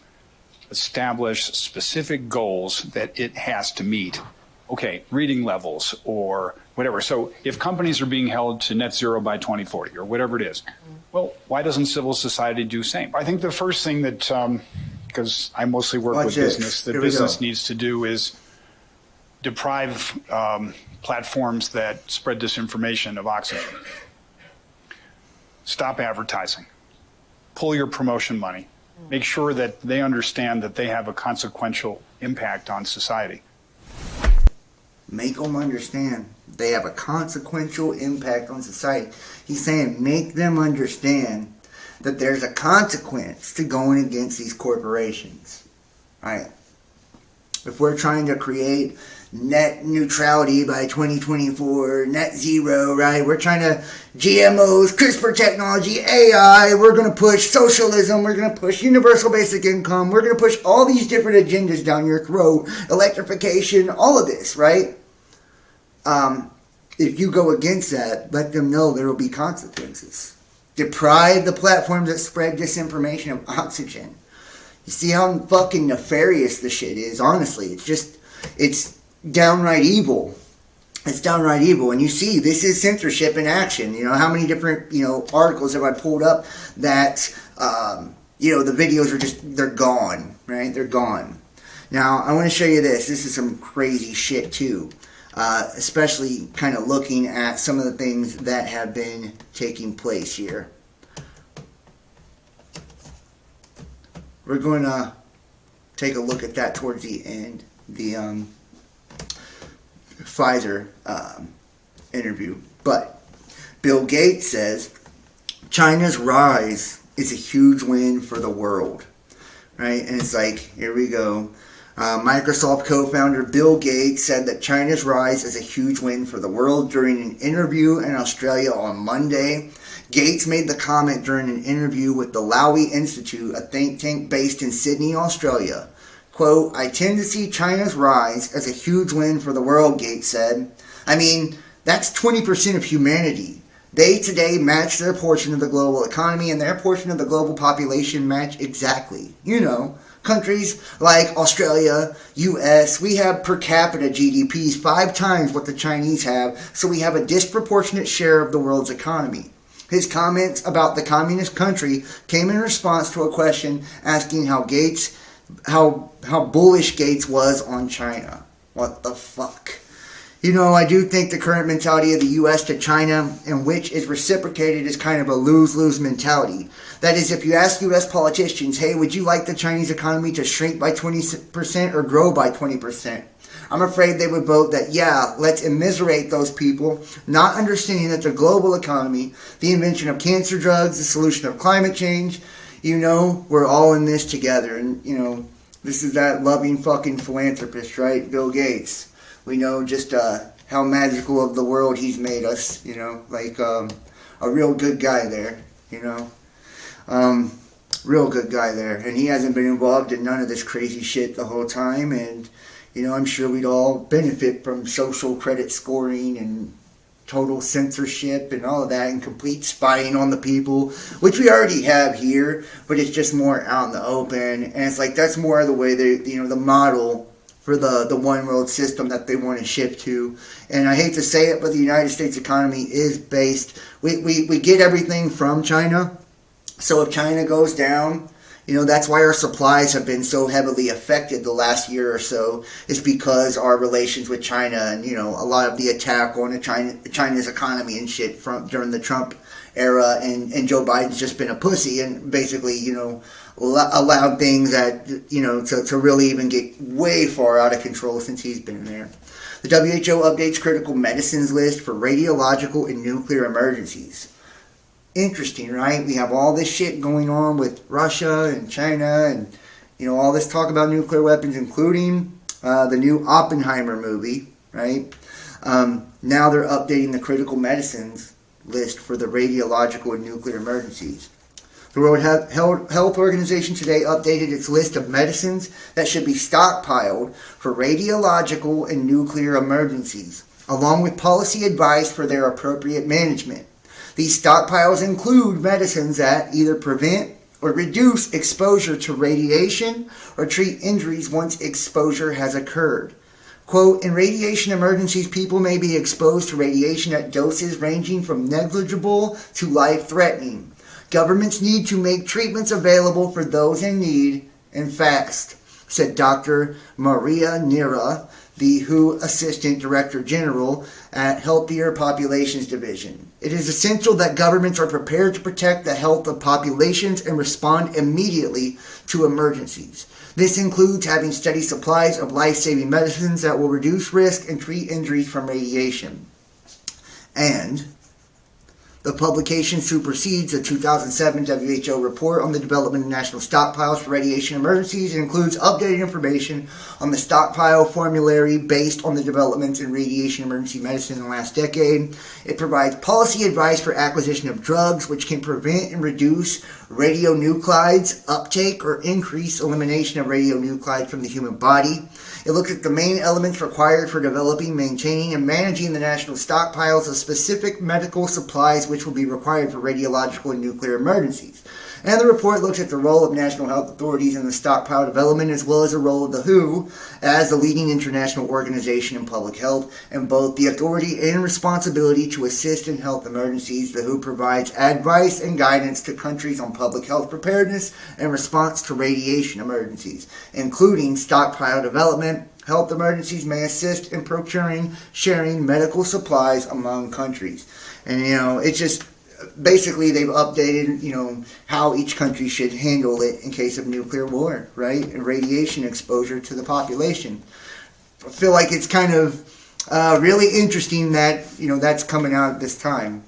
establish specific goals that it has to meet. Okay, reading levels or whatever. So if companies are being held to net zero by 2040 or whatever it is, well, why doesn't civil society do the same? I think the first thing that, because I mostly work with business, that business needs to do is deprive platforms that spread disinformation of oxygen. Stop advertising. Pull your promotion money. Make sure that they understand that they have a consequential impact on society. Make them understand they have a consequential impact on society. He's saying make them understand that there's a consequence to going against these corporations, right? If we're trying to create net neutrality by 2024, net zero, right? We're trying to GMOs, CRISPR technology, AI, we're going to push socialism, we're going to push universal basic income, we're going to push all these different agendas down your throat, electrification, all of this, right? if you go against that, let them know there will be consequences. Deprive the platforms that spread disinformation of oxygen. You see how fucking nefarious the shit is, honestly. It's downright evil. It's downright evil. And you see, this is censorship in action. You know, how many different, articles have I pulled up that, the videos are they're gone, right? They're gone. Now, I want to show you this. This is some crazy shit, too. Especially kind of looking at some of the things that have been taking place here. We're going to take a look at that towards the end. The Pfizer interview. But Bill Gates says China's rise is a huge win for the world. Right? And it's like, here we go. Microsoft co-founder Bill Gates said that China's rise is a huge win for the world during an interview in Australia on Monday. Gates made the comment during an interview with the Lowy Institute, a think tank based in Sydney, Australia. Quote, I tend to see China's rise as a huge win for the world, Gates said. I mean, that's 20% of humanity. They today match their portion of the global economy, and their portion of the global population match exactly. Countries like Australia, US, we have per capita GDPs 5 times what the Chinese have, so we have a disproportionate share of the world's economy. His comments about the communist country came in response to a question asking how bullish Gates was on China. What the fuck? I do think the current mentality of the U.S. to China, and which is reciprocated, is kind of a lose-lose mentality. That is, if you ask U.S. politicians, hey, would you like the Chinese economy to shrink by 20% or grow by 20%? I'm afraid they would vote that, yeah, let's immiserate those people, not understanding that the global economy, the invention of cancer drugs, the solution of climate change, we're all in this together. And, this is that loving fucking philanthropist, right? Bill Gates. We know just how magical of the world he's made us, like a real good guy there, real good guy there. And he hasn't been involved in none of this crazy shit the whole time. And, I'm sure we'd all benefit from social credit scoring and total censorship and all of that, and complete spying on the people, which we already have here, but it's just more out in the open. And it's like, that's more of the way they, the model for the one world system that they want to shift to. And I hate to say it, but the United States economy is based, we get everything from China. So if China goes down, that's why our supplies have been so heavily affected the last year or so, is because our relations with China and, a lot of the attack on China's economy and shit during the Trump era, and Joe Biden's just been a pussy and basically, allowed things that, to really even get way far out of control since he's been there. The WHO updates critical medicines list for radiological and nuclear emergencies. Interesting, right? We have all this shit going on with Russia and China and, all this talk about nuclear weapons, including the new Oppenheimer movie, right? Now they're updating the critical medicines list for the radiological and nuclear emergencies. The World Health Organization today updated its list of medicines that should be stockpiled for radiological and nuclear emergencies, along with policy advice for their appropriate management. These stockpiles include medicines that either prevent or reduce exposure to radiation or treat injuries once exposure has occurred. Quote, in radiation emergencies, people may be exposed to radiation at doses ranging from negligible to life-threatening. Governments need to make treatments available for those in need and fast, said Dr. Maria Nira, the WHO Assistant Director General at Healthier Populations Division. It is essential that governments are prepared to protect the health of populations and respond immediately to emergencies. This includes having steady supplies of life-saving medicines that will reduce risk and treat injuries from radiation. And The publication supersedes a 2007 WHO report on the development of national stockpiles for radiation emergencies and includes updated information on the stockpile formulary based on the developments in radiation emergency medicine in the last decade. It provides policy advice for acquisition of drugs which can prevent and reduce radionuclides uptake or increase elimination of radionuclides from the human body. It looks at the main elements required for developing, maintaining, and managing the national stockpiles of specific medical supplies which will be required for radiological and nuclear emergencies. And the report looks at the role of national health authorities in the stockpile development as well as the role of the WHO as the leading international organization in public health and both the authority and responsibility to assist in health emergencies. The WHO provides advice and guidance to countries on public health preparedness and response to radiation emergencies, including stockpile development. Health emergencies may assist in procuring, sharing medical supplies among countries. And, it's just basically they've updated, how each country should handle it in case of nuclear war, right? And radiation exposure to the population. I feel like it's kind of really interesting that, that's coming out at this time,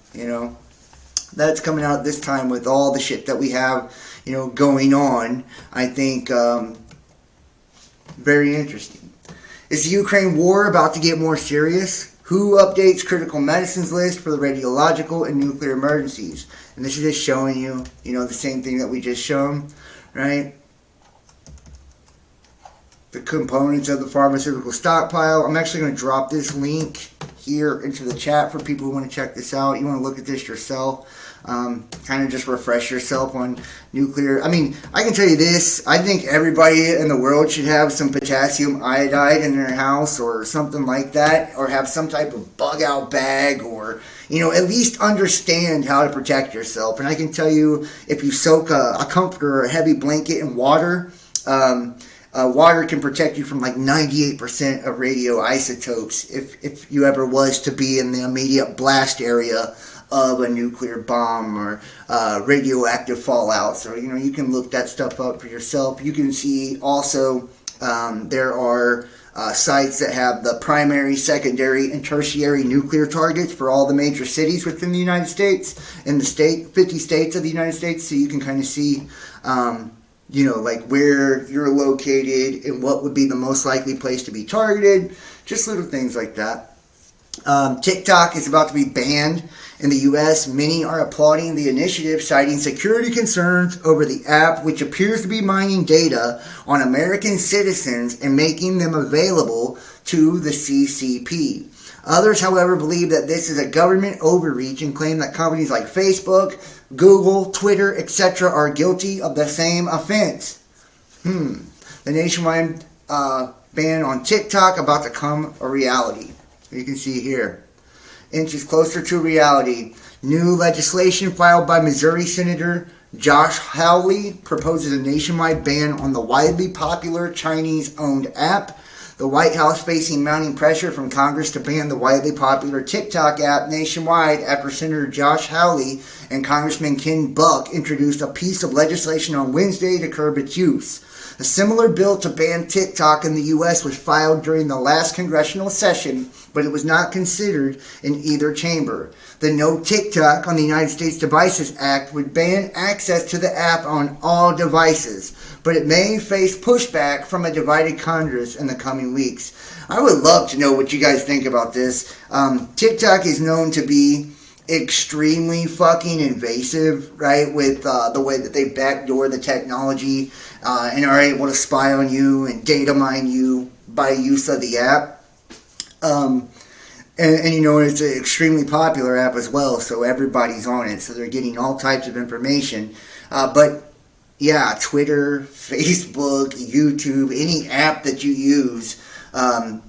That's coming out this time with all the shit that we have, going on. I think very interesting. Is the Ukraine war about to get more serious? WHO updates critical medicines list for the radiological and nuclear emergencies. And this is just showing you, the same thing that we just shown, right? The components of the pharmaceutical stockpile. I'm actually going to drop this link here into the chat for people who want to check this out. You want to look at this yourself. Kind of just refresh yourself on nuclear. I mean, I can tell you this. I think everybody in the world should have some potassium iodide in their house or something like that, or have some type of bug out bag, or, at least understand how to protect yourself. And I can tell you, if you soak a comforter or a heavy blanket in water, water can protect you from like 98% of radioisotopes if you ever was to be in the immediate blast area of a nuclear bomb or radioactive fallout. So, you can look that stuff up for yourself. You can see also there are sites that have the primary, secondary, and tertiary nuclear targets for all the major cities within the United States, in the 50 states of the United States. So you can kind of see, like where you're located and what would be the most likely place to be targeted. Just little things like that. TikTok is about to be banned in the U.S. Many are applauding the initiative, citing security concerns over the app, which appears to be mining data on American citizens and making them available to the CCP. Others, however, believe that this is a government overreach and claim that companies like Facebook, Google, Twitter, etc. are guilty of the same offense. The nationwide ban on TikTok about to come a reality. You can see here. Inches closer to reality. New legislation filed by Missouri Senator Josh Hawley proposes a nationwide ban on the widely popular Chinese-owned app. The White House facing mounting pressure from Congress to ban the widely popular TikTok app nationwide after Senator Josh Hawley and Congressman Ken Buck introduced a piece of legislation on Wednesday to curb its use. A similar bill to ban TikTok in the U.S. was filed during the last congressional session, but it was not considered in either chamber. The No TikTok on the United States Devices Act would ban access to the app on all devices, but it may face pushback from a divided Congress in the coming weeks. I would love to know what you guys think about this. TikTok is known to be extremely fucking invasive, right, with the way that they backdoor the technology and are able to spy on you and data mine you by use of the app. And it's an extremely popular app as well, so everybody's on it, so they're getting all types of information. But yeah, Twitter, Facebook, YouTube, any app that you use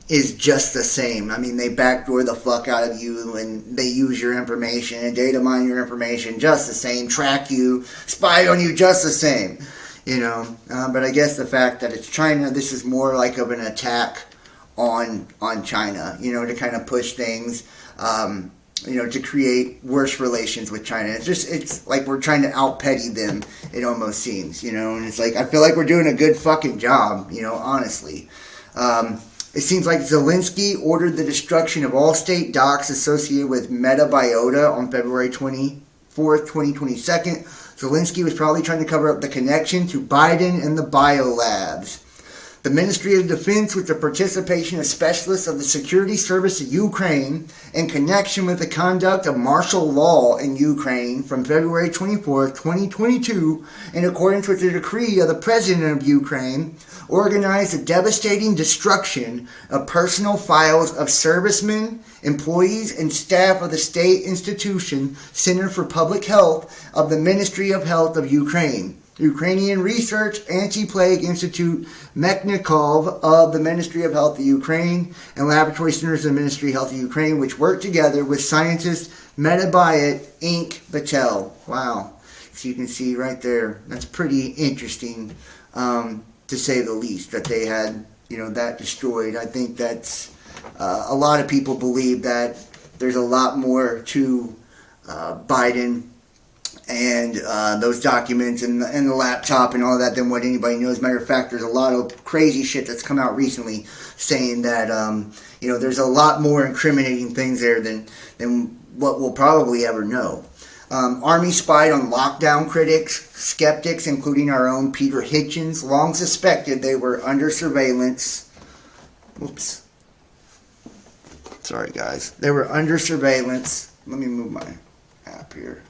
is just the same. I mean, they backdoor the fuck out of you, and they use your information and data mine your information just the same, track you, spy on you just the same, But I guess the fact that it's China, this is more like of an attack on China, to kind of push things, to create worse relations with China. It's like we're trying to out-petty them, it almost seems, and it's like, I feel like we're doing a good fucking job, honestly. It seems like Zelensky ordered the destruction of all state docks associated with Metabiota on February 24th, 2022. Zelensky was probably trying to cover up the connection to Biden and the biolabs. The Ministry of Defense, with the participation of specialists of the Security Service of Ukraine, in connection with the conduct of martial law in Ukraine from February 24, 2022, in accordance with the decree of the President of Ukraine, organized a devastating destruction of personal files of servicemen, employees, and staff of the state institution Center for Public Health of the Ministry of Health of Ukraine. Ukrainian Research Anti-Plague Institute Mechnikov of the Ministry of Health of Ukraine and Laboratory Centers of the Ministry of Health of Ukraine, which work together with scientist Metabiot Inc. Battelle. Wow. So you can see right there, that's pretty interesting, to say the least, that they had, that destroyed. I think that's, a lot of people believe that there's a lot more to Biden and those documents and the laptop and all that than what anybody knows. Matter of fact, there's a lot of crazy shit that's come out recently saying that there's a lot more incriminating things there than what we'll probably ever know. Army spied on lockdown critics, skeptics, including our own Peter Hitchens, long suspected they were under surveillance. Oops. Sorry, guys. They were under surveillance. Let me move my app here.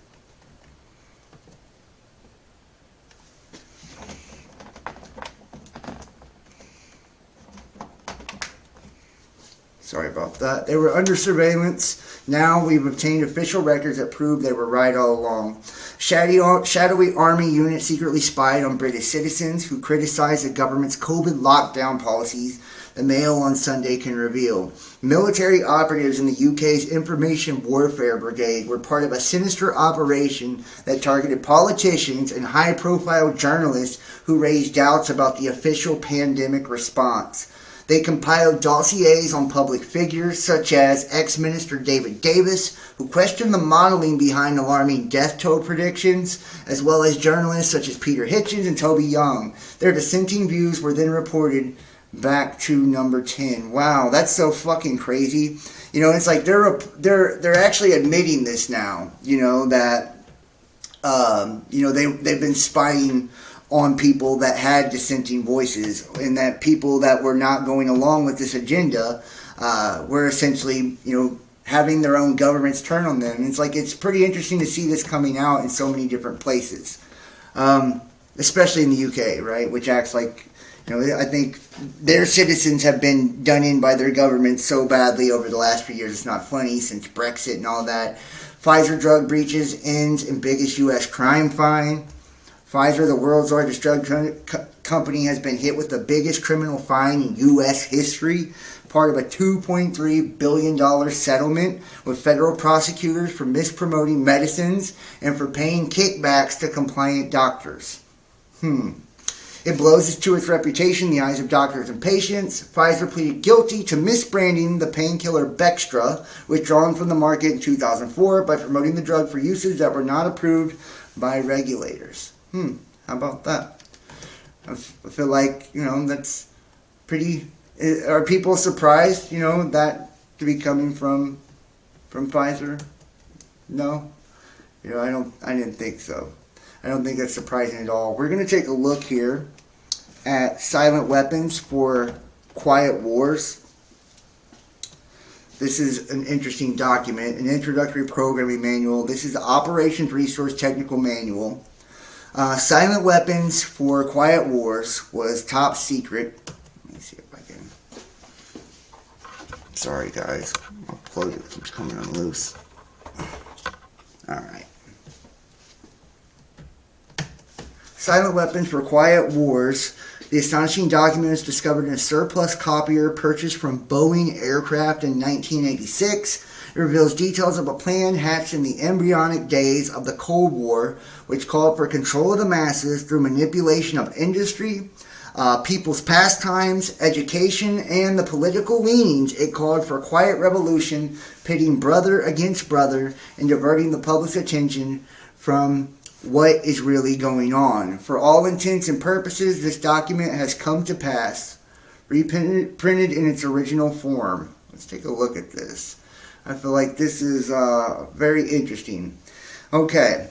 Sorry about that. They were under surveillance. Now we've obtained official records that prove they were right all along. Shadowy army units secretly spied on British citizens who criticized the government's COVID lockdown policies, the Mail on Sunday can reveal. Military operatives in the UK's Information Warfare Brigade were part of a sinister operation that targeted politicians and high-profile journalists who raised doubts about the official pandemic response. They compiled dossiers on public figures such as ex-minister David Davis, who questioned the modeling behind alarming death toll predictions, as well as journalists such as Peter Hitchens and Toby Young. Their dissenting views were then reported back to Number 10. Wow, that's so fucking crazy. It's like they're actually admitting this now. That they've been spying on people that had dissenting voices, and that people that were not going along with this agenda were essentially, having their own governments turn on them. And it's pretty interesting to see this coming out in so many different places, especially in the UK, right? Which acts like, I think their citizens have been done in by their government so badly over the last few years. It's not funny, since Brexit and all that. Pfizer drug breaches ends in biggest U.S. crime fine. Pfizer, the world's largest drug company, has been hit with the biggest criminal fine in U.S. history, part of a $2.3 billion settlement with federal prosecutors for mispromoting medicines and for paying kickbacks to compliant doctors. It blows to its reputation in the eyes of doctors and patients. Pfizer pleaded guilty to misbranding the painkiller Bextra, withdrawn from the market in 2004, by promoting the drug for uses that were not approved by regulators. How about that? I feel like, that's pretty... Are people surprised, that to be coming from Pfizer? No? I didn't think so. I don't think that's surprising at all. We're going to take a look here at silent weapons for quiet wars. This is an interesting document, an introductory programming manual. This is the Operations Resource Technical Manual. Silent weapons for quiet wars was top secret. Let me see if I can. Sorry, guys. I'll close it. It keeps coming unloose. Alright. Silent weapons for quiet wars. The astonishing document was discovered in a surplus copier purchased from Boeing aircraft in 1986. It reveals details of a plan hatched in the embryonic days of the Cold War, which called for control of the masses through manipulation of industry, people's pastimes, education, and the political leanings. It called for a quiet revolution, pitting brother against brother and diverting the public's attention from what is really going on. For all intents and purposes, this document has come to pass. reprinted in its original form. Let's take a look at this. I feel like this is very interesting. Okay.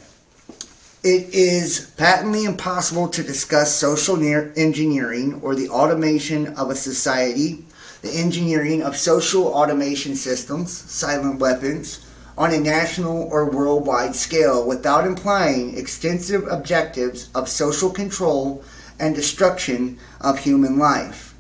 It is patently impossible to discuss social engineering or the automation of a society, the engineering of social automation systems, silent weapons, on a national or worldwide scale without implying extensive objectives of social control and destruction of human life,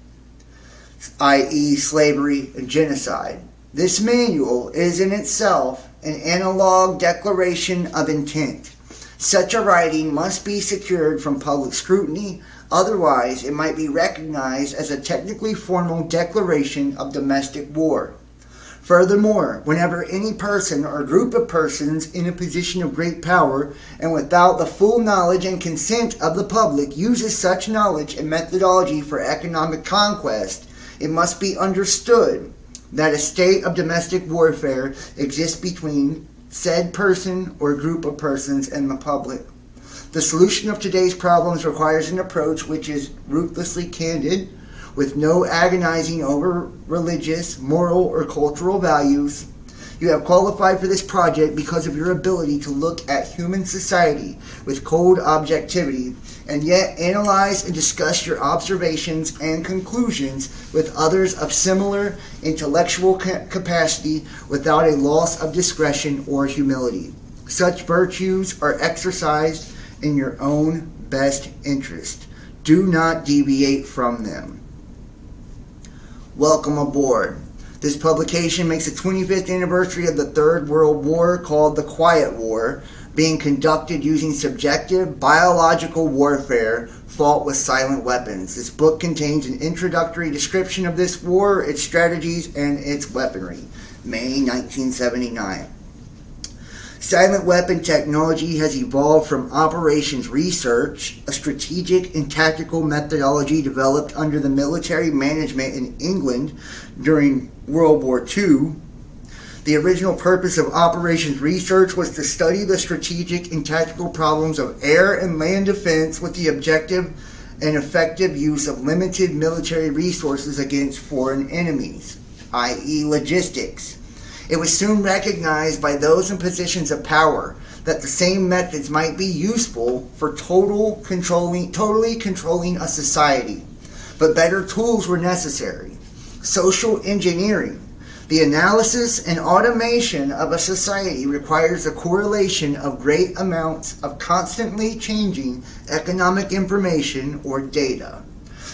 i.e. slavery and genocide. This manual is in itself an analog declaration of intent. Such a writing must be secured from public scrutiny, otherwise it might be recognized as a technically formal declaration of domestic war. Furthermore, whenever any person or group of persons in a position of great power and without the full knowledge and consent of the public uses such knowledge and methodology for economic conquest, it must be understood that a state of domestic warfare exists between said person or group of persons and the public. The solution of today's problems requires an approach which is ruthlessly candid, with no agonizing over religious, moral, or cultural values. You have qualified for this project because of your ability to look at human society with cold objectivity and yet analyze and discuss your observations and conclusions with others of similar intellectual capacity without a loss of discretion or humility. Such virtues are exercised in your own best interest. Do not deviate from them. Welcome aboard. This publication makes the 25th anniversary of the Third World War, called the Quiet War, being conducted using subjective biological warfare fought with silent weapons. This book contains an introductory description of this war, its strategies, and its weaponry. May 1979. Silent weapon technology has evolved from operations research, a strategic and tactical methodology developed under the military management in England during World War II. The original purpose of operations research was to study the strategic and tactical problems of air and land defense with the objective and effective use of limited military resources against foreign enemies, i.e. logistics. It was soon recognized by those in positions of power that the same methods might be useful for totally controlling a society, but better tools were necessary. Social engineering. The analysis and automation of a society requires a correlation of great amounts of constantly changing economic information or data.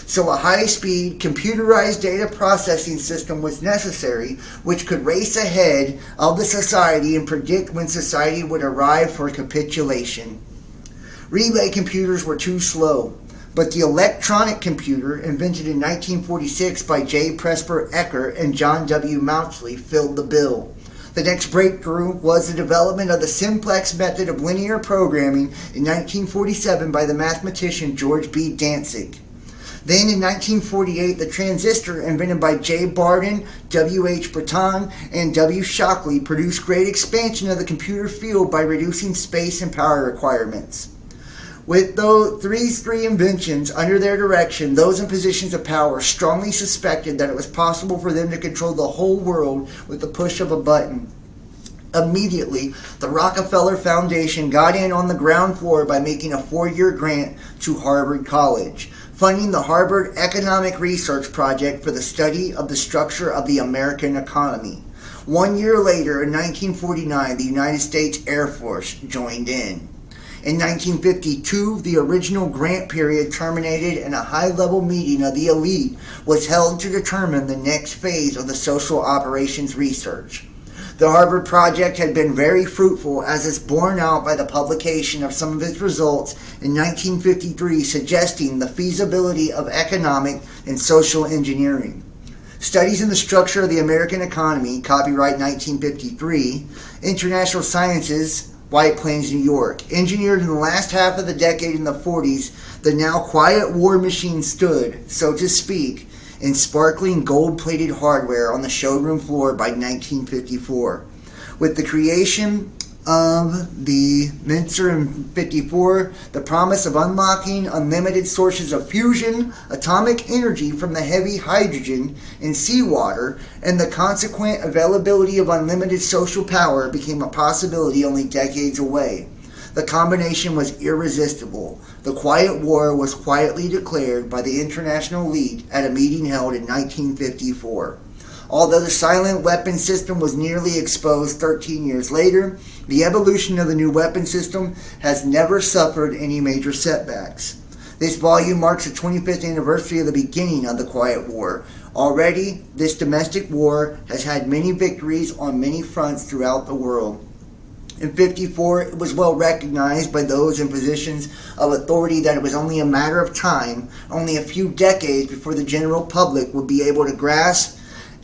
So a high-speed, computerized data processing system was necessary, which could race ahead of the society and predict when society would arrive for capitulation. Relay computers were too slow, but the electronic computer, invented in 1946 by J. Presper Eckert and John W. Mauchly, filled the bill. The next breakthrough was the development of the simplex method of linear programming in 1947 by the mathematician George B. Dantzig. Then in 1948, the transistor, invented by J. Barden, W. H. Breton, and W. Shockley, produced great expansion of the computer field by reducing space and power requirements. With these three inventions under their direction, those in positions of power strongly suspected that it was possible for them to control the whole world with the push of a button. Immediately, the Rockefeller Foundation got in on the ground floor by making a 4-year grant to Harvard College, funding the Harvard Economic Research Project for the study of the structure of the American economy. 1 year later, in 1949, the United States Air Force joined in. In 1952, the original grant period terminated and a high-level meeting of the elite was held to determine the next phase of the social operations research. The Harvard Project had been very fruitful, as is borne out by the publication of some of its results in 1953, suggesting the feasibility of economic and social engineering. Studies in the Structure of the American Economy, copyright 1953, International Sciences, White Plains, New York. Engineered in the last half of the decade in the 40s, the now quiet war machine stood, so to speak, in sparkling gold-plated hardware on the showroom floor by 1954. With the creation of the Mincer in 54, the promise of unlocking unlimited sources of fusion atomic energy from the heavy hydrogen in seawater and the consequent availability of unlimited social power became a possibility only decades away. The combination was irresistible. The Quiet War was quietly declared by the international elite at a meeting held in 1954. Although the silent weapon system was nearly exposed 13 years later, the evolution of the new weapon system has never suffered any major setbacks. This volume marks the 25th anniversary of the beginning of the Quiet War. Already, this domestic war has had many victories on many fronts throughout the world. In 54, it was well recognized by those in positions of authority that it was only a matter of time, only a few decades before the general public would be able to grasp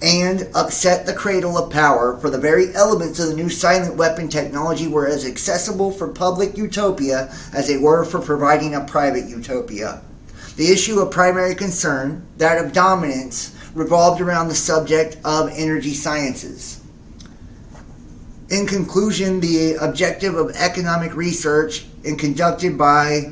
and upset the cradle of power, for the very elements of the new silent weapon technology were as accessible for public utopia as they were for providing a private utopia. The issue of primary concern, that of dominance, revolved around the subject of energy sciences. In conclusion, the objective of economic research and conducted by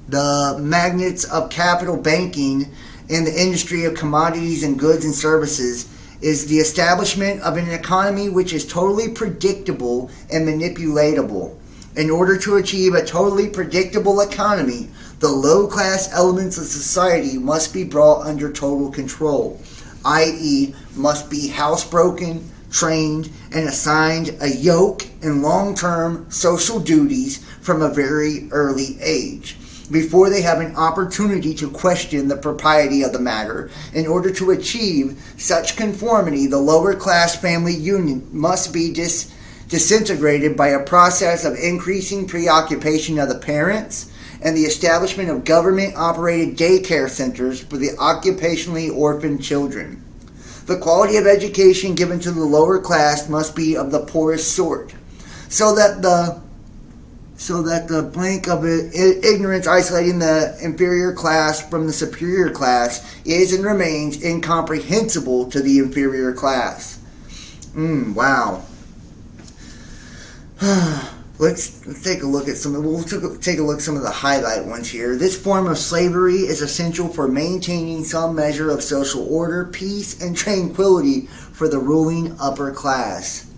the magnates of capital banking and the industry of commodities and goods and services is the establishment of an economy which is totally predictable and manipulatable. In order to achieve a totally predictable economy, the low-class elements of society must be brought under total control, i.e., must be housebroken, trained, and assigned a yoke and long-term social duties from a very early age, before they have an opportunity to question the propriety of the matter. In order to achieve such conformity, the lower class family unit must be disintegrated by a process of increasing preoccupation of the parents and the establishment of government-operated daycare centers for the occupationally orphaned children. The quality of education given to the lower class must be of the poorest sort, so that the blank of ignorance isolating the inferior class from the superior class is and remains incomprehensible to the inferior class. Wow. Let's take a look at we'll take a look at some of the highlight ones here. This form of slavery is essential for maintaining some measure of social order, peace, and tranquility for the ruling upper class.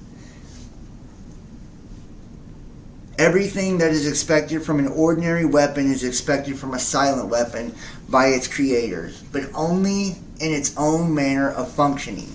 Everything that is expected from an ordinary weapon is expected from a silent weapon by its creators, but only in its own manner of functioning.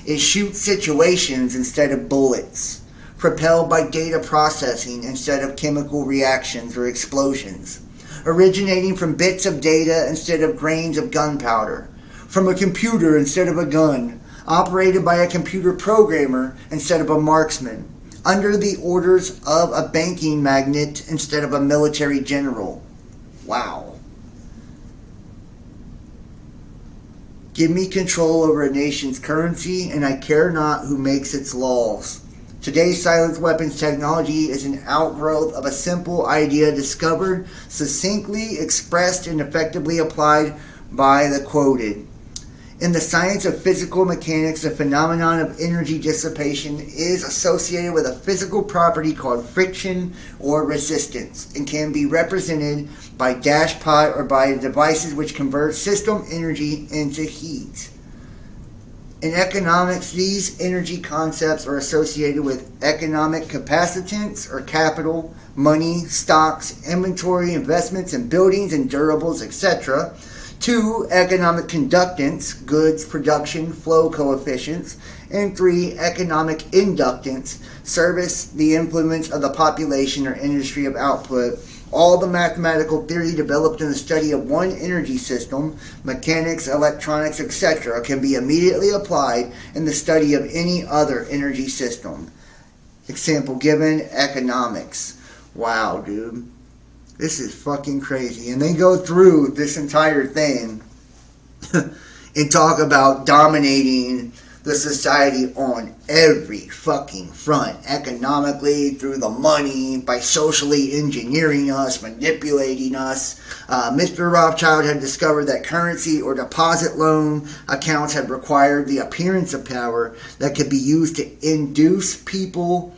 It shoots situations instead of bullets, propelled by data processing instead of chemical reactions or explosions, originating from bits of data instead of grains of gunpowder, from a computer instead of a gun, operated by a computer programmer instead of a marksman, under the orders of a banking magnate instead of a military general. Wow. Give me control over a nation's currency, and I care not who makes its laws. Today's silent weapons technology is an outgrowth of a simple idea discovered, succinctly expressed, and effectively applied by the quoted. In the science of physical mechanics, the phenomenon of energy dissipation is associated with a physical property called friction or resistance, and can be represented by dashpot or by devices which convert system energy into heat. In economics, these energy concepts are associated with economic capacitance or capital, money, stocks, inventory, investments in buildings and durables, etc. 2, economic conductance, goods, production, flow coefficients. And 3, economic inductance, service, the influence of the population or industry of output. All the mathematical theory developed in the study of one energy system, mechanics, electronics, etc., can be immediately applied in the study of any other energy system. Example given, economics. Wow, dude. This is fucking crazy. And they go through this entire thing and talk about dominating the society on every fucking front. Economically, through the money, by socially engineering us, manipulating us. Mr. Rothschild had discovered that currency or deposit loan accounts had required the appearance of power that could be used to induce people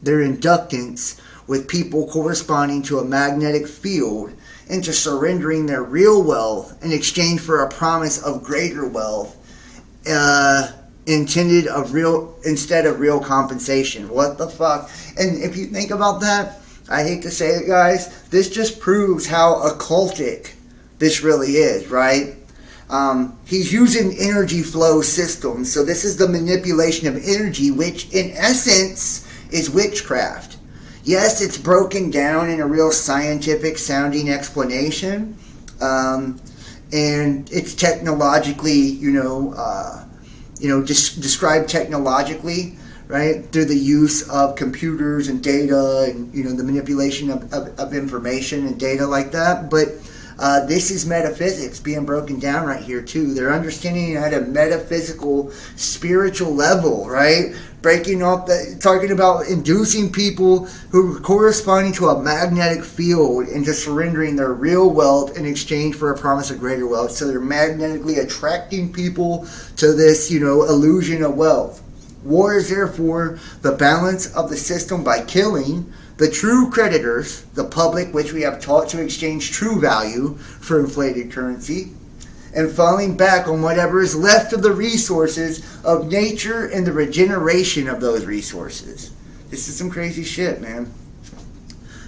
their inductance with people corresponding to a magnetic field into surrendering their real wealth in exchange for a promise of greater wealth instead of real compensation. What the fuck? And if you think about that, I hate to say it, guys, this just proves how occultic this really is, right? He's using energy flow systems. So this is the manipulation of energy, which in essence is witchcraft. Yes, it's broken down in a real scientific sounding explanation. And it's technologically, described technologically, right? Through the use of computers and data and, the manipulation of information and data like that. But this is metaphysics being broken down right here too. They're understanding it at a metaphysical, spiritual level, right? Breaking up, talking about inducing people who are corresponding to a magnetic field into surrendering their real wealth in exchange for a promise of greater wealth. So they're magnetically attracting people to this, illusion of wealth. War is therefore the balance of the system by killing the true creditors, the public, which we have taught to exchange true value for inflated currency, and falling back on whatever is left of the resources of nature and the regeneration of those resources. This is some crazy shit, man.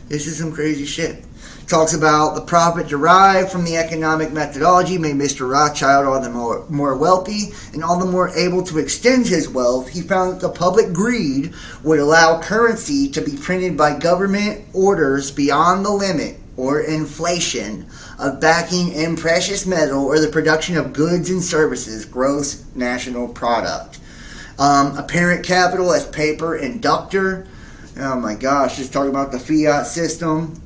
This is some crazy shit. Talks about the profit derived from the economic methodology made Mr. Rothschild all the more wealthy and all the more able to extend his wealth. He found that the public greed would allow currency to be printed by government orders beyond the limit, or inflation, of backing in precious metal or the production of goods and services, gross national product. Apparent capital as paper inductor. Oh my gosh, just talking about the fiat system.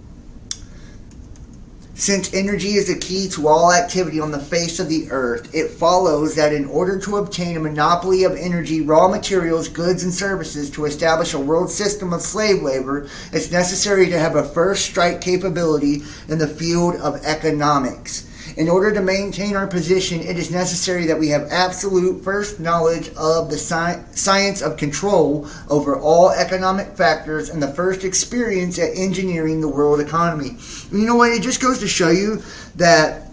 Since energy is the key to all activity on the face of the earth, it follows that in order to obtain a monopoly of energy, raw materials, goods, and services to establish a world system of slave labor, it's necessary to have a first strike capability in the field of economics. In order to maintain our position, it is necessary that we have absolute first knowledge of the science of control over all economic factors and the first experience at engineering the world economy. And you know what? It just goes to show you that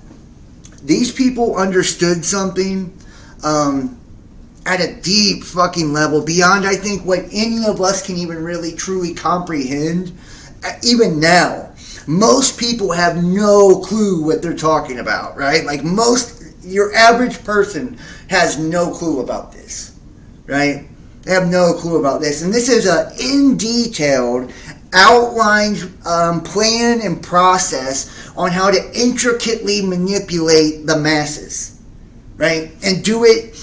these people understood something at a deep fucking level beyond, I think, what any of us can even really truly comprehend, even now. Most people have no clue what they're talking about, right? Like your average person has no clue about this, right? They have no clue about this. And this is a in detailed, outlined plan and process on how to intricately manipulate the masses, right? And do it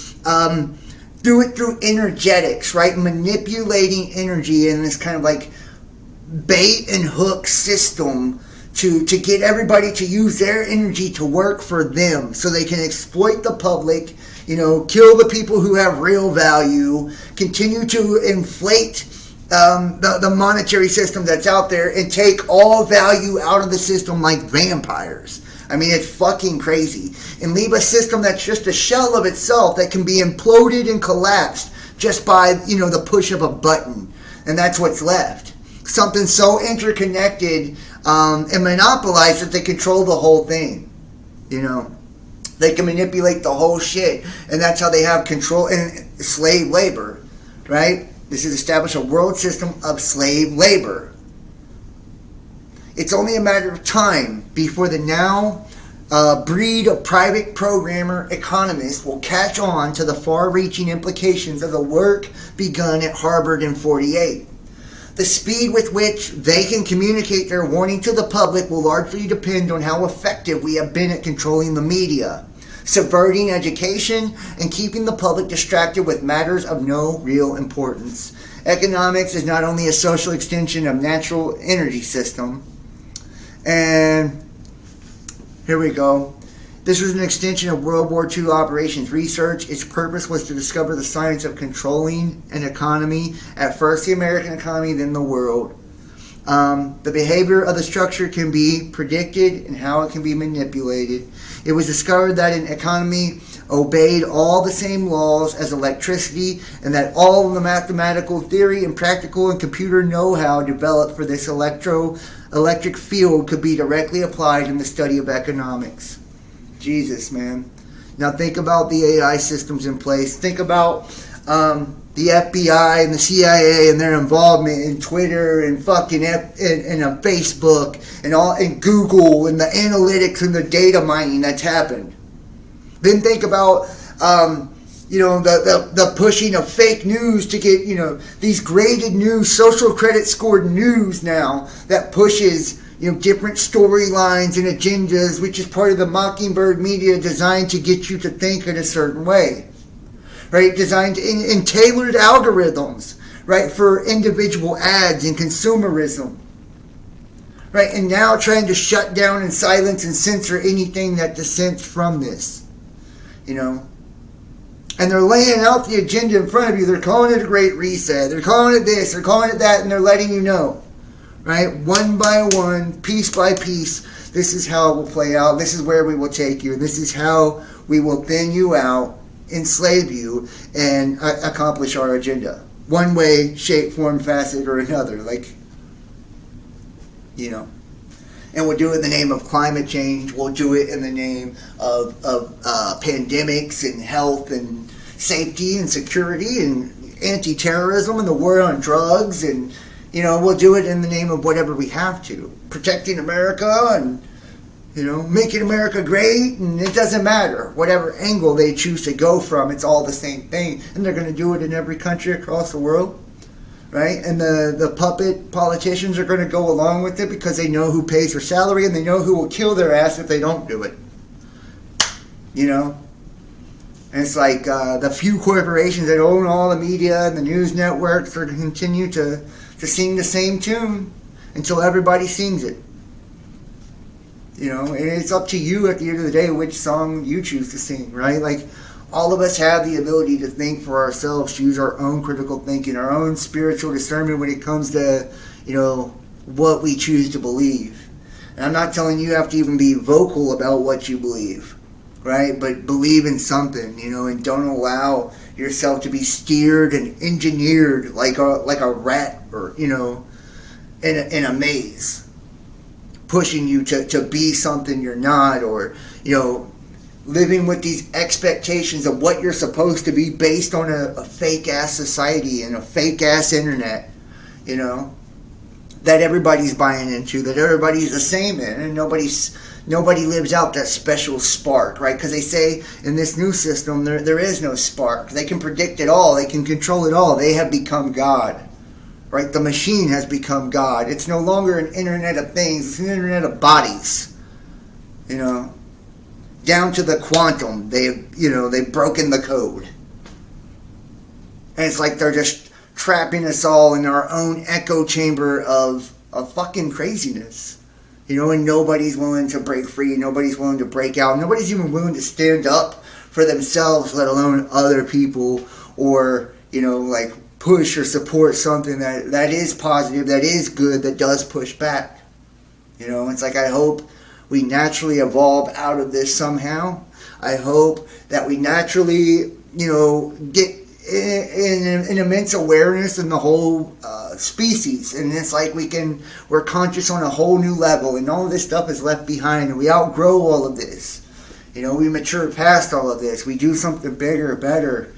through energetics, right? Manipulating energy in this kind of like bait and hook system to get everybody to use their energy to work for them so they can exploit the public, kill the people who have real value, continue to inflate the monetary system that's out there and take all value out of the system like vampires. I mean, it's fucking crazy. And leave a system that's just a shell of itself that can be imploded and collapsed just by, the push of a button. And that's what's left. Something so interconnected and monopolized that they control the whole thing. They can manipulate the whole shit. And that's how they have control. And slave labor, right? This is establish a world system of slave labor. It's only a matter of time before the now breed of private programmer economists will catch on to the far-reaching implications of the work begun at Harvard in '48. The speed with which they can communicate their warning to the public will largely depend on how effective we have been at controlling the media, subverting education, and keeping the public distracted with matters of no real importance. Economics is not only a social extension of natural energy system, and here we go. This was an extension of World War II operations research. Its purpose was to discover the science of controlling an economy, at first the American economy, then the world. The behavior of the structure can be predicted and how it can be manipulated. It was discovered that an economy obeyed all the same laws as electricity, and that all of the mathematical theory and practical and computer know-how developed for this electric field could be directly applied in the study of economics. Jesus, man. Now think about the AI systems in place. Think about the FBI and the CIA and their involvement in Twitter and fucking and Facebook and Google and the analytics and the data mining that's happened. Then think about the pushing of fake news to get these graded news, social credit scored news now that pushes different storylines and agendas, which is part of the Mockingbird media designed to get you to think in a certain way. Right, designed in tailored algorithms, right, for individual ads and consumerism, right, and now trying to shut down and silence and censor anything that dissents from this, and they're laying out the agenda in front of you. They're calling it a great reset. They're calling it this. They're calling it that, and they're letting you know, right, one by one, piece by piece. This is how it will play out. This is where we will take you. This is how we will thin you out, enslave you, and accomplish our agenda. One way, shape, form, facet, or another. And we'll do it in the name of climate change. We'll do it in the name of pandemics and health and safety and security and anti-terrorism and the war on drugs. And, we'll do it in the name of whatever we have to. Protecting America and making America great, and it doesn't matter. Whatever angle they choose to go from, it's all the same thing. And they're going to do it in every country across the world, right? And the puppet politicians are going to go along with it because they know who pays their salary and they know who will kill their ass if they don't do it. And it's like the few corporations that own all the media and the news networks are going to continue to sing the same tune until everybody sings it. And it's up to you at the end of the day which song you choose to sing, right? Like, all of us have the ability to think for ourselves, to use our own critical thinking, our own spiritual discernment when it comes to, what we choose to believe. And I'm not telling you have to even be vocal about what you believe, right? But believe in something, and don't allow yourself to be steered and engineered like a rat or, in a maze, pushing you to be something you're not, or living with these expectations of what you're supposed to be based on a fake ass society and a fake ass internet, that everybody's buying into, that everybody's the same in, and nobody lives out that special spark, right? Because they say in this new system there is no spark. They can predict it all. They can control it all. They have become God. Right, the machine has become God. It's no longer an internet of things. It's an internet of bodies. Down to the quantum. They've broken the code. And it's like they're just trapping us all in our own echo chamber of fucking craziness. And nobody's willing to break free. Nobody's willing to break out. Nobody's even willing to stand up for themselves, let alone other people, or push or support something that is positive, that is good, that does push back. It's like, I hope we naturally evolve out of this somehow. I hope that we naturally, get an immense awareness in the whole species. And it's like we're conscious on a whole new level, and all of this stuff is left behind, and we outgrow all of this. We mature past all of this. We do something bigger, better,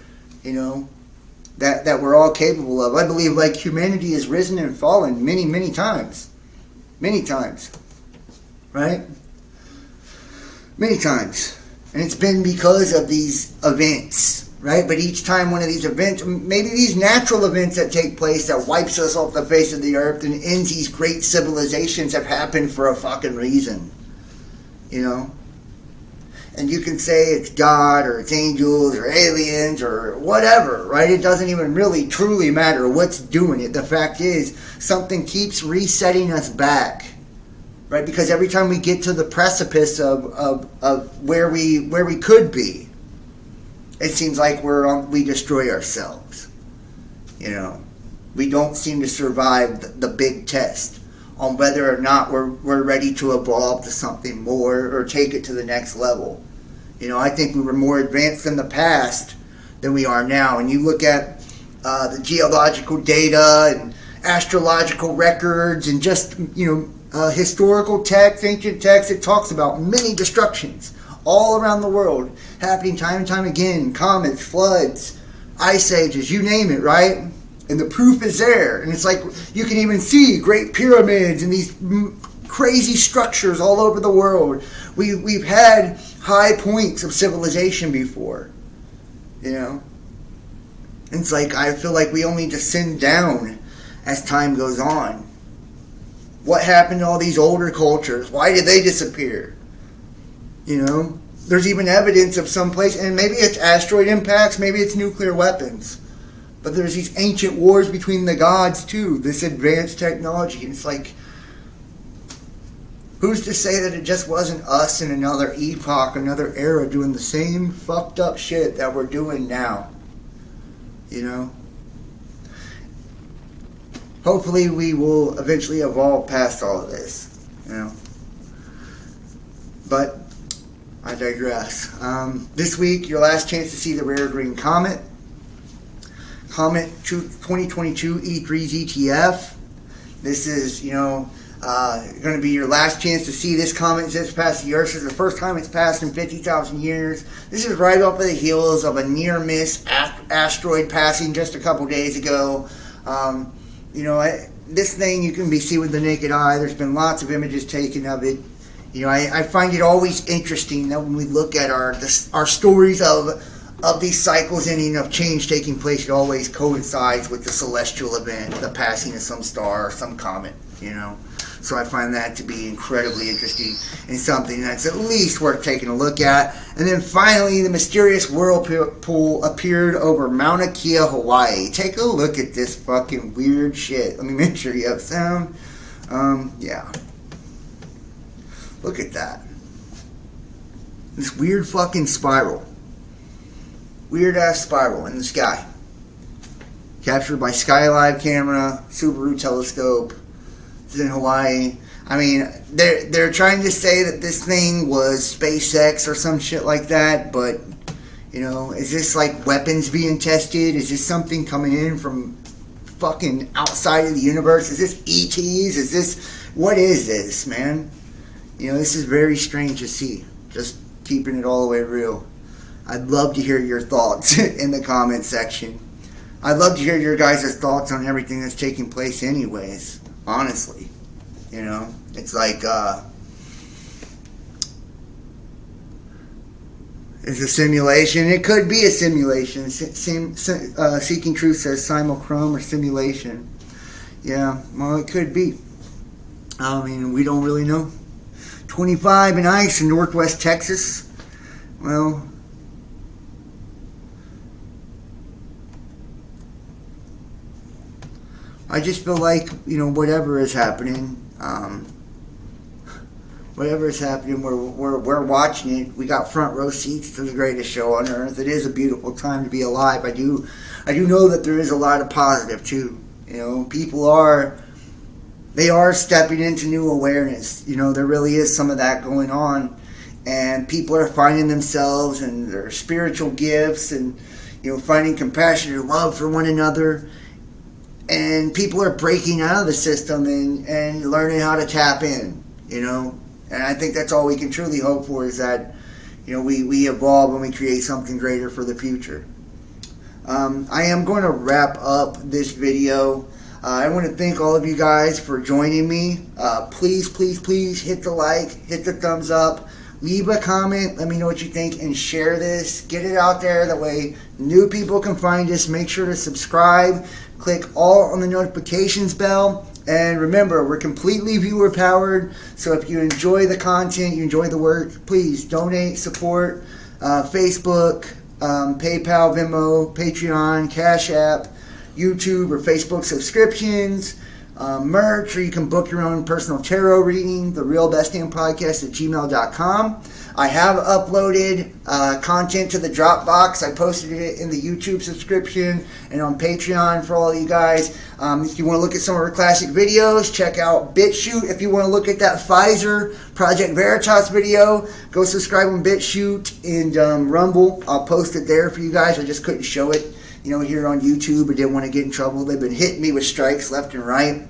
that we're all capable of. I believe humanity has risen and fallen many, many times. Many times. Right? Many times. And it's been because of these events. Right? But each time one of these events, maybe these natural events that take place that wipes us off the face of the earth and ends these great civilizations, have happened for a fucking reason. And you can say it's God or it's angels or aliens or whatever, right? It doesn't even really truly matter what's doing it. The fact is, something keeps resetting us back, right? Because every time we get to the precipice of where we could be, it seems like we destroy ourselves. We don't seem to survive the big test. on whether or not we're ready to evolve to something more or take it to the next level. I think we were more advanced in the past than we are now. And you look at the geological data and astrological records and just, historical text, ancient text, it talks about many destructions all around the world happening time and time again. Comets, floods, ice ages, you name it, right? And the proof is there. And it's like you can even see great pyramids and these crazy structures all over the world. We've had high points of civilization before. It's like I feel like we only descend down as time goes on. What happened to all these older cultures? Why did they disappear? There's even evidence of some place, and maybe it's asteroid impacts, maybe it's nuclear weapons. But there's these ancient wars between the gods too, this advanced technology. And it's like, who's to say that it just wasn't us in another epoch, another era, doing the same fucked up shit that we're doing now? Hopefully we will eventually evolve past all of this, But I digress. This week, your last chance to see the rare green comet. Comet 2022 E3's ETF. This is, going to be your last chance to see this comet just past the Earth. This is the first time it's passed in 50,000 years. This is right off of the heels of a near-miss asteroid passing just a couple days ago. This thing you can see with the naked eye. There's been lots of images taken of it. I find it always interesting that when we look at our stories of these cycles ending of change taking place, it always coincides with the celestial event, the passing of some star or some comet, So I find that to be incredibly interesting and something that's at least worth taking a look at. And then finally, the mysterious whirlpool appeared over Mauna Kea, Hawaii. Take a look at this fucking weird shit. Let me make sure you have sound. Yeah. Look at that. This weird fucking spiral. Weird ass spiral in the sky. Captured by Skylive camera, Subaru telescope. It's in Hawaii. I mean, they're trying to say that this thing was SpaceX or some shit like that, but is this like weapons being tested? Is this something coming in from fucking outside of the universe? Is this ETs? What is this, man? This is very strange to see. Just keeping it all the way real. I'd love to hear your thoughts in the comment section. I'd love to hear your guys' thoughts on everything that's taking place anyways. Honestly. It's like, it's a simulation. It could be a simulation. Seeking Truth says simulchrome or simulation. Yeah, well, it could be. I mean, we don't really know. 25 and ice in northwest Texas. Well, I just feel like, whatever is happening, we're watching it. We got front row seats to the greatest show on earth. It is a beautiful time to be alive. I do know that there is a lot of positive too. People are stepping into new awareness. There really is some of that going on, and people are finding themselves and their spiritual gifts, and finding compassion and love for one another. And people are breaking out of the system and learning how to tap in, And I think that's all we can truly hope for, is that, we evolve and we create something greater for the future. I am going to wrap up this video. I want to thank all of you guys for joining me. Please, please, please hit the like, hit the thumbs up. Leave a comment, let me know what you think, and share this. Get it out there, that way new people can find us. Make sure to subscribe. Click all on the notifications bell. And remember, we're completely viewer powered. So if you enjoy the content, you enjoy the work, please donate, support. Facebook, PayPal, Venmo, Patreon, Cash App, YouTube or Facebook subscriptions. Merch, or you can book your own personal tarot reading, the Real Best Damn Podcast at gmail.com. I have uploaded content to the Dropbox. I posted it in the YouTube subscription and on Patreon for all of you guys. If you want to look at some of our classic videos, check out BitChute. If you want to look at that Pfizer Project Veritas video, go subscribe on BitChute and Rumble. I'll post it there for you guys. I just couldn't show it, here on YouTube. I didn't want to get in trouble. They've been hitting me with strikes left and right.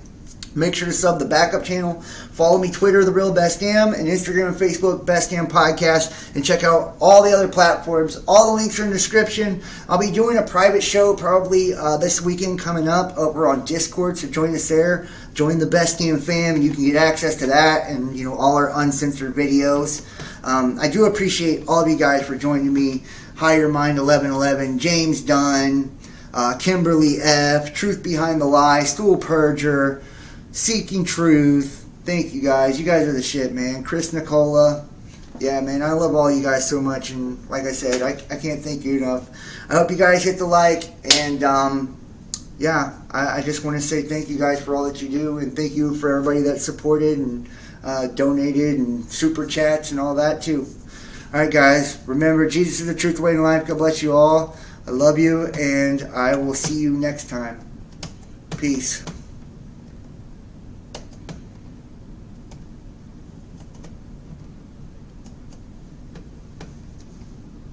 Make sure to sub the backup channel. Follow me Twitter, The Real Best Damn, and Instagram and Facebook, Best Damn Podcast. And check out all the other platforms. All the links are in the description. I'll be doing a private show probably this weekend coming up over on Discord, so join us there. Join the Best Damn fam, and you can get access to that and all our uncensored videos. I do appreciate all of you guys for joining me. Higher Mind 1111, James Dunn, Kimberly F, Truth Behind the Lie, Stool Purger, Seeking Truth. Thank you guys. You guys are the shit, man. Chris Nicola. Yeah, man. I love all you guys so much. And like I said, I can't thank you enough. I hope you guys hit the like. And, yeah, I just want to say thank you guys for all that you do. And thank you for everybody that supported and donated and super chats and all that, too. All right, guys. Remember, Jesus is the truth, the way, and life. God bless you all. I love you. And I will see you next time. Peace.